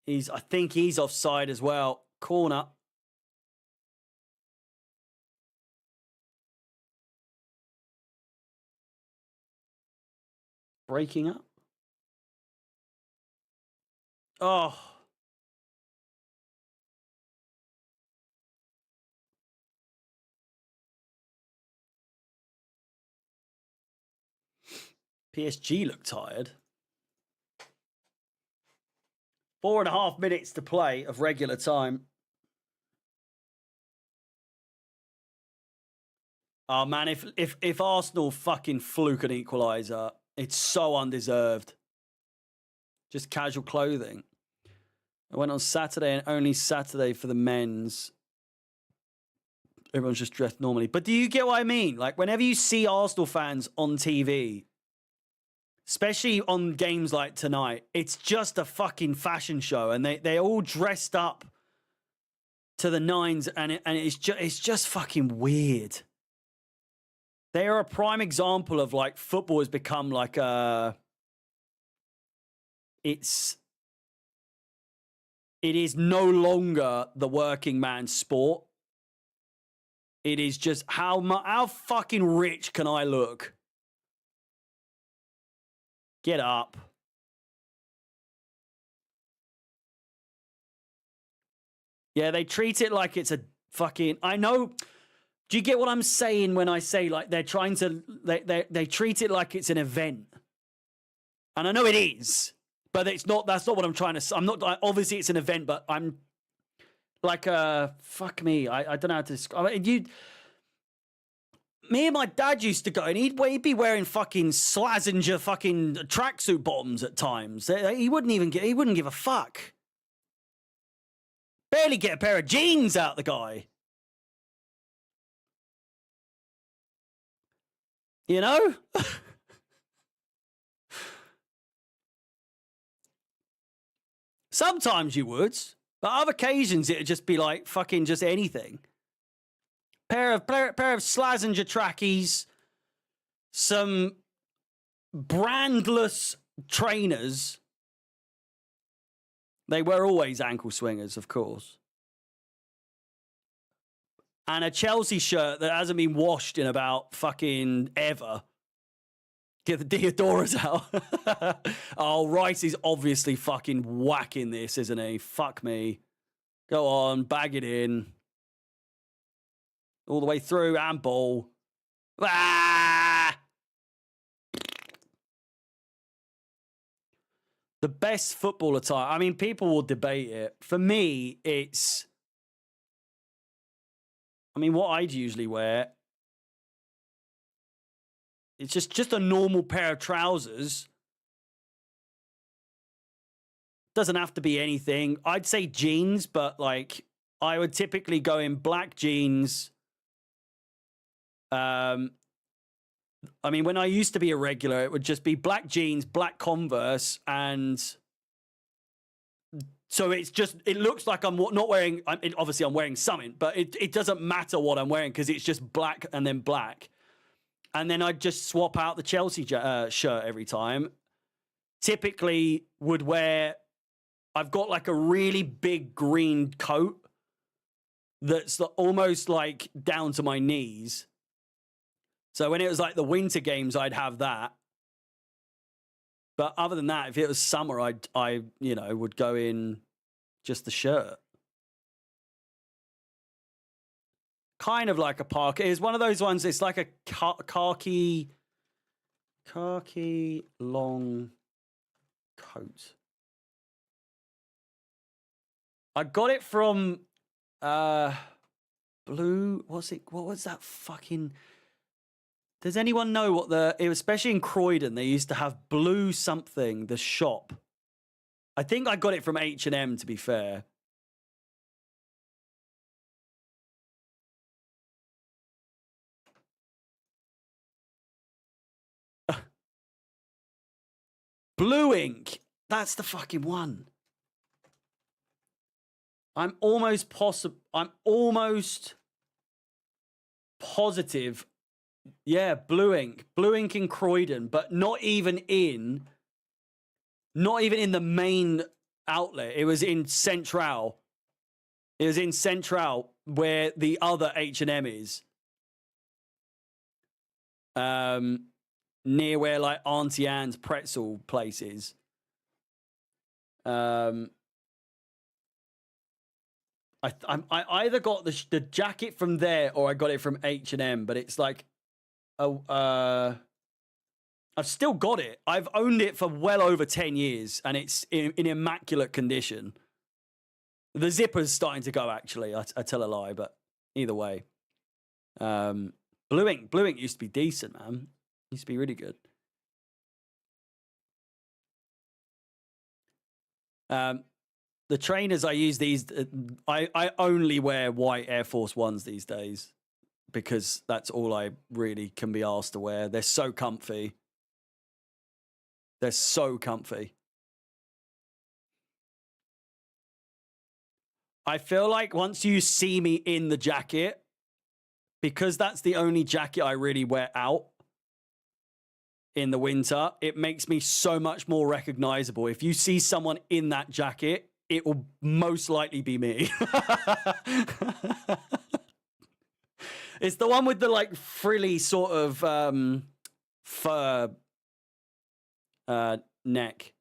Speaker 1: I think he's offside as well. Corner. Breaking up. Oh. PSG look tired. 4.5 minutes to play of regular time. Oh man, if Arsenal fucking fluke an equaliser, it's so undeserved. Just casual clothing. I went on Saturday and only Saturday for the men's. Everyone's just dressed normally. But do you get what I mean? Like whenever you see Arsenal fans on TV, especially on games like tonight, it's just a fucking fashion show, and they're all dressed up to the nines, and it's just fucking weird. They are a prime example of like football has become like it is no longer the working man's sport. It is just how fucking rich can I look? Get up. Yeah, they treat it like it's a fucking, I know. Do you get what I'm saying when I say like they're trying to, they treat it like it's an event? And I know it is, but that's not what I'm trying to say. I'm not, obviously it's an event, but I'm like, fuck me. I don't know how to describe it. Me and my dad used to go, and he'd be wearing fucking Slazenger fucking tracksuit bottoms at times. He wouldn't give a fuck. Barely get a pair of jeans out the guy. You know? Sometimes you would, but other occasions it'd just be like fucking just anything. Pair of Slazenger trackies, some brandless trainers. They were always ankle swingers, of course. And a Chelsea shirt that hasn't been washed in about fucking ever. Get the Deodoras out. Oh, Rice is obviously fucking whacking this, isn't he? Fuck me. Go on, bag it in. All the way through and ball. Ah! The best football attire. I mean, people will debate it. For me, it's... I mean, what I'd usually wear... It's just a normal pair of trousers. Doesn't have to be anything. I'd say jeans, but like I would typically go in black jeans. I mean, when I used to be a regular, it would just be black jeans, black Converse, and so it looks like I'm not wearing. Obviously, I'm wearing something, but it doesn't matter what I'm wearing because it's just black and then black. And then I'd just swap out the Chelsea shirt every time. Typically would wear, I've got like a really big green coat that's almost like down to my knees. So when it was like the winter games, I'd have that. But other than that, if it was summer, I would go in just the shirt. Kind of like a parka. It's one of those ones, it's like a khaki long coat. I got it from blue. What's it? What was that fucking? Does anyone know what it was? Especially in Croydon, they used to have blue something. The shop. I think I got it from H&M. To be fair. Blue ink. That's the fucking one. I'm almost positive. Yeah, blue ink in Croydon, but not even in the main outlet. It was in Central. It was in Central where the other H&M is. Near where like Auntie Anne's pretzel place is. I either got the jacket from there or I got it from H&M, but it's like, I've still got it. I've owned it for well over 10 years, and it's in immaculate condition. The zipper's starting to go, actually. I tell a lie, but either way. Blue ink used to be decent, man. Used to be really good. The trainers I use these, I only wear white Air Force Ones these days because that's all I really can be asked to wear. They're so comfy. They're so comfy. I feel like once you see me in the jacket, because that's the only jacket I really wear out in the winter, it makes me so much more recognizable. If you see someone in that jacket, it will most likely be me. It's the one with the like frilly sort of fur neck,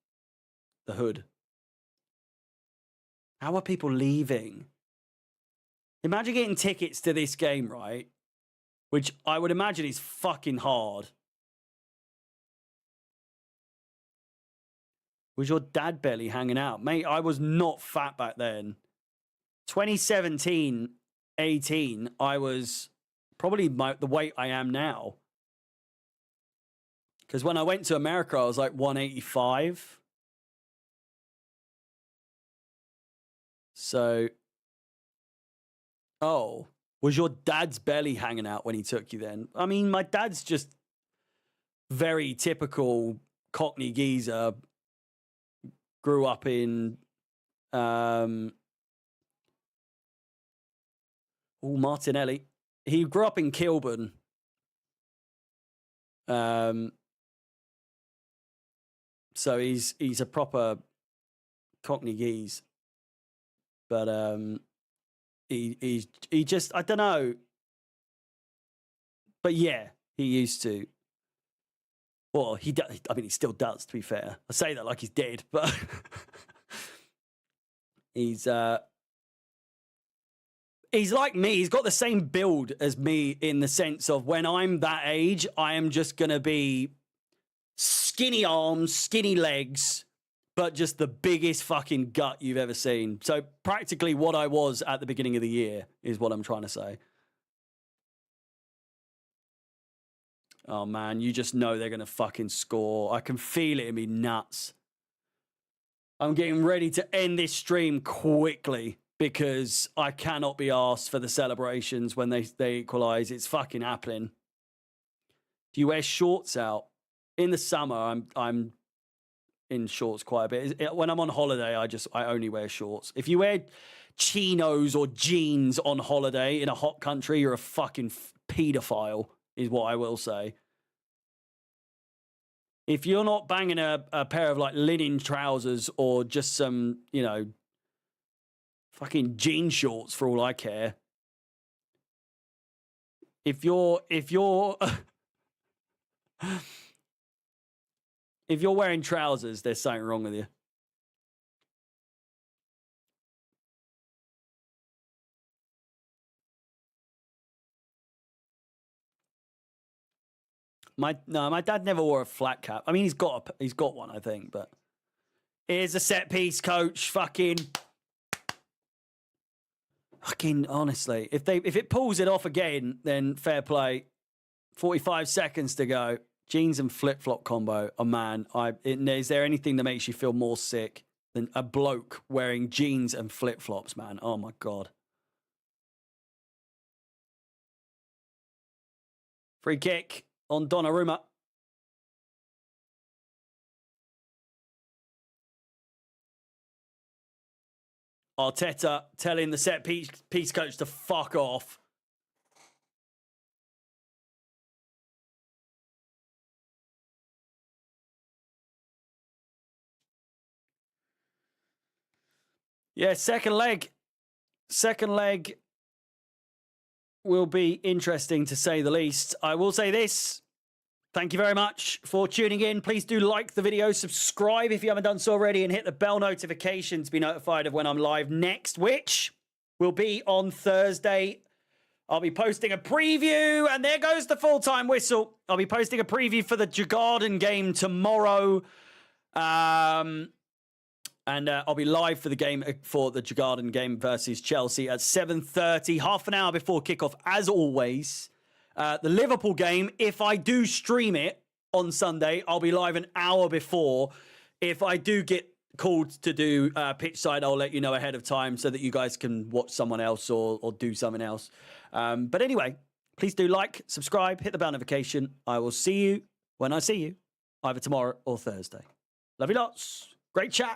Speaker 1: the hood. How are people leaving? Imagine getting tickets to this game, right? Which I would imagine is fucking hard. Was your dad belly hanging out? Mate, I was not fat back then. 2017, 18, I was probably the weight I am now. Because when I went to America, I was like 185. So, oh, was your dad's belly hanging out when he took you then? I mean, my dad's just very typical Cockney geezer. Grew up in, Martinelli. He grew up in Kilburn. So he's a proper Cockney geese. But he just, I don't know. But yeah, he used to. Well, he does. I mean, he still does. To be fair, I say that like he's dead, but he's like me. He's got the same build as me in the sense of when I'm that age, I am just gonna be skinny arms, skinny legs, but just the biggest fucking gut you've ever seen. So practically what I was at the beginning of the year is what I'm trying to say. Oh, man, you just know they're going to fucking score. I can feel it in me nuts. I'm getting ready to end this stream quickly because I cannot be asked for the celebrations when they equalise. It's fucking happening. Do you wear shorts out? In the summer, I'm in shorts quite a bit. When I'm on holiday, I only wear shorts. If you wear chinos or jeans on holiday in a hot country, you're a fucking paedophile. Is what I will say. If you're not banging a pair of like linen trousers or just some, fucking jean shorts for all I care. If you're if you're wearing trousers, there's something wrong with you. My dad never wore a flat cap. I mean, he's got one, I think. But here's a set piece, coach. Fucking Fucking honestly, if it pulls it off again, then fair play. 45 seconds to go. Jeans and flip-flop combo. Oh man, is there anything that makes you feel more sick than a bloke wearing jeans and flip-flops, man? Oh my God. Free kick on Donnarumma. Arteta telling the set piece coach to fuck off. Yeah, second leg. Second leg will be interesting to say the least. I will say this. Thank you very much for tuning in. Please do like the video, subscribe if you haven't done so already, and hit the bell notification to be notified of when I'm live next, which will be on Thursday. I'll be posting a preview, and there goes the full-time whistle. I'll be posting a preview for the Djurgården game tomorrow. And I'll be live for the game, for the Djurgården game versus Chelsea at 7:30, half an hour before kickoff, as always. The Liverpool game, if I do stream it on Sunday, I'll be live an hour before. If I do get called to do pitch side, I'll let you know ahead of time so that you guys can watch someone else or do something else. But anyway, please do like, subscribe, hit the bell notification. I will see you when I see you, either tomorrow or Thursday. Love you lots. Great chat.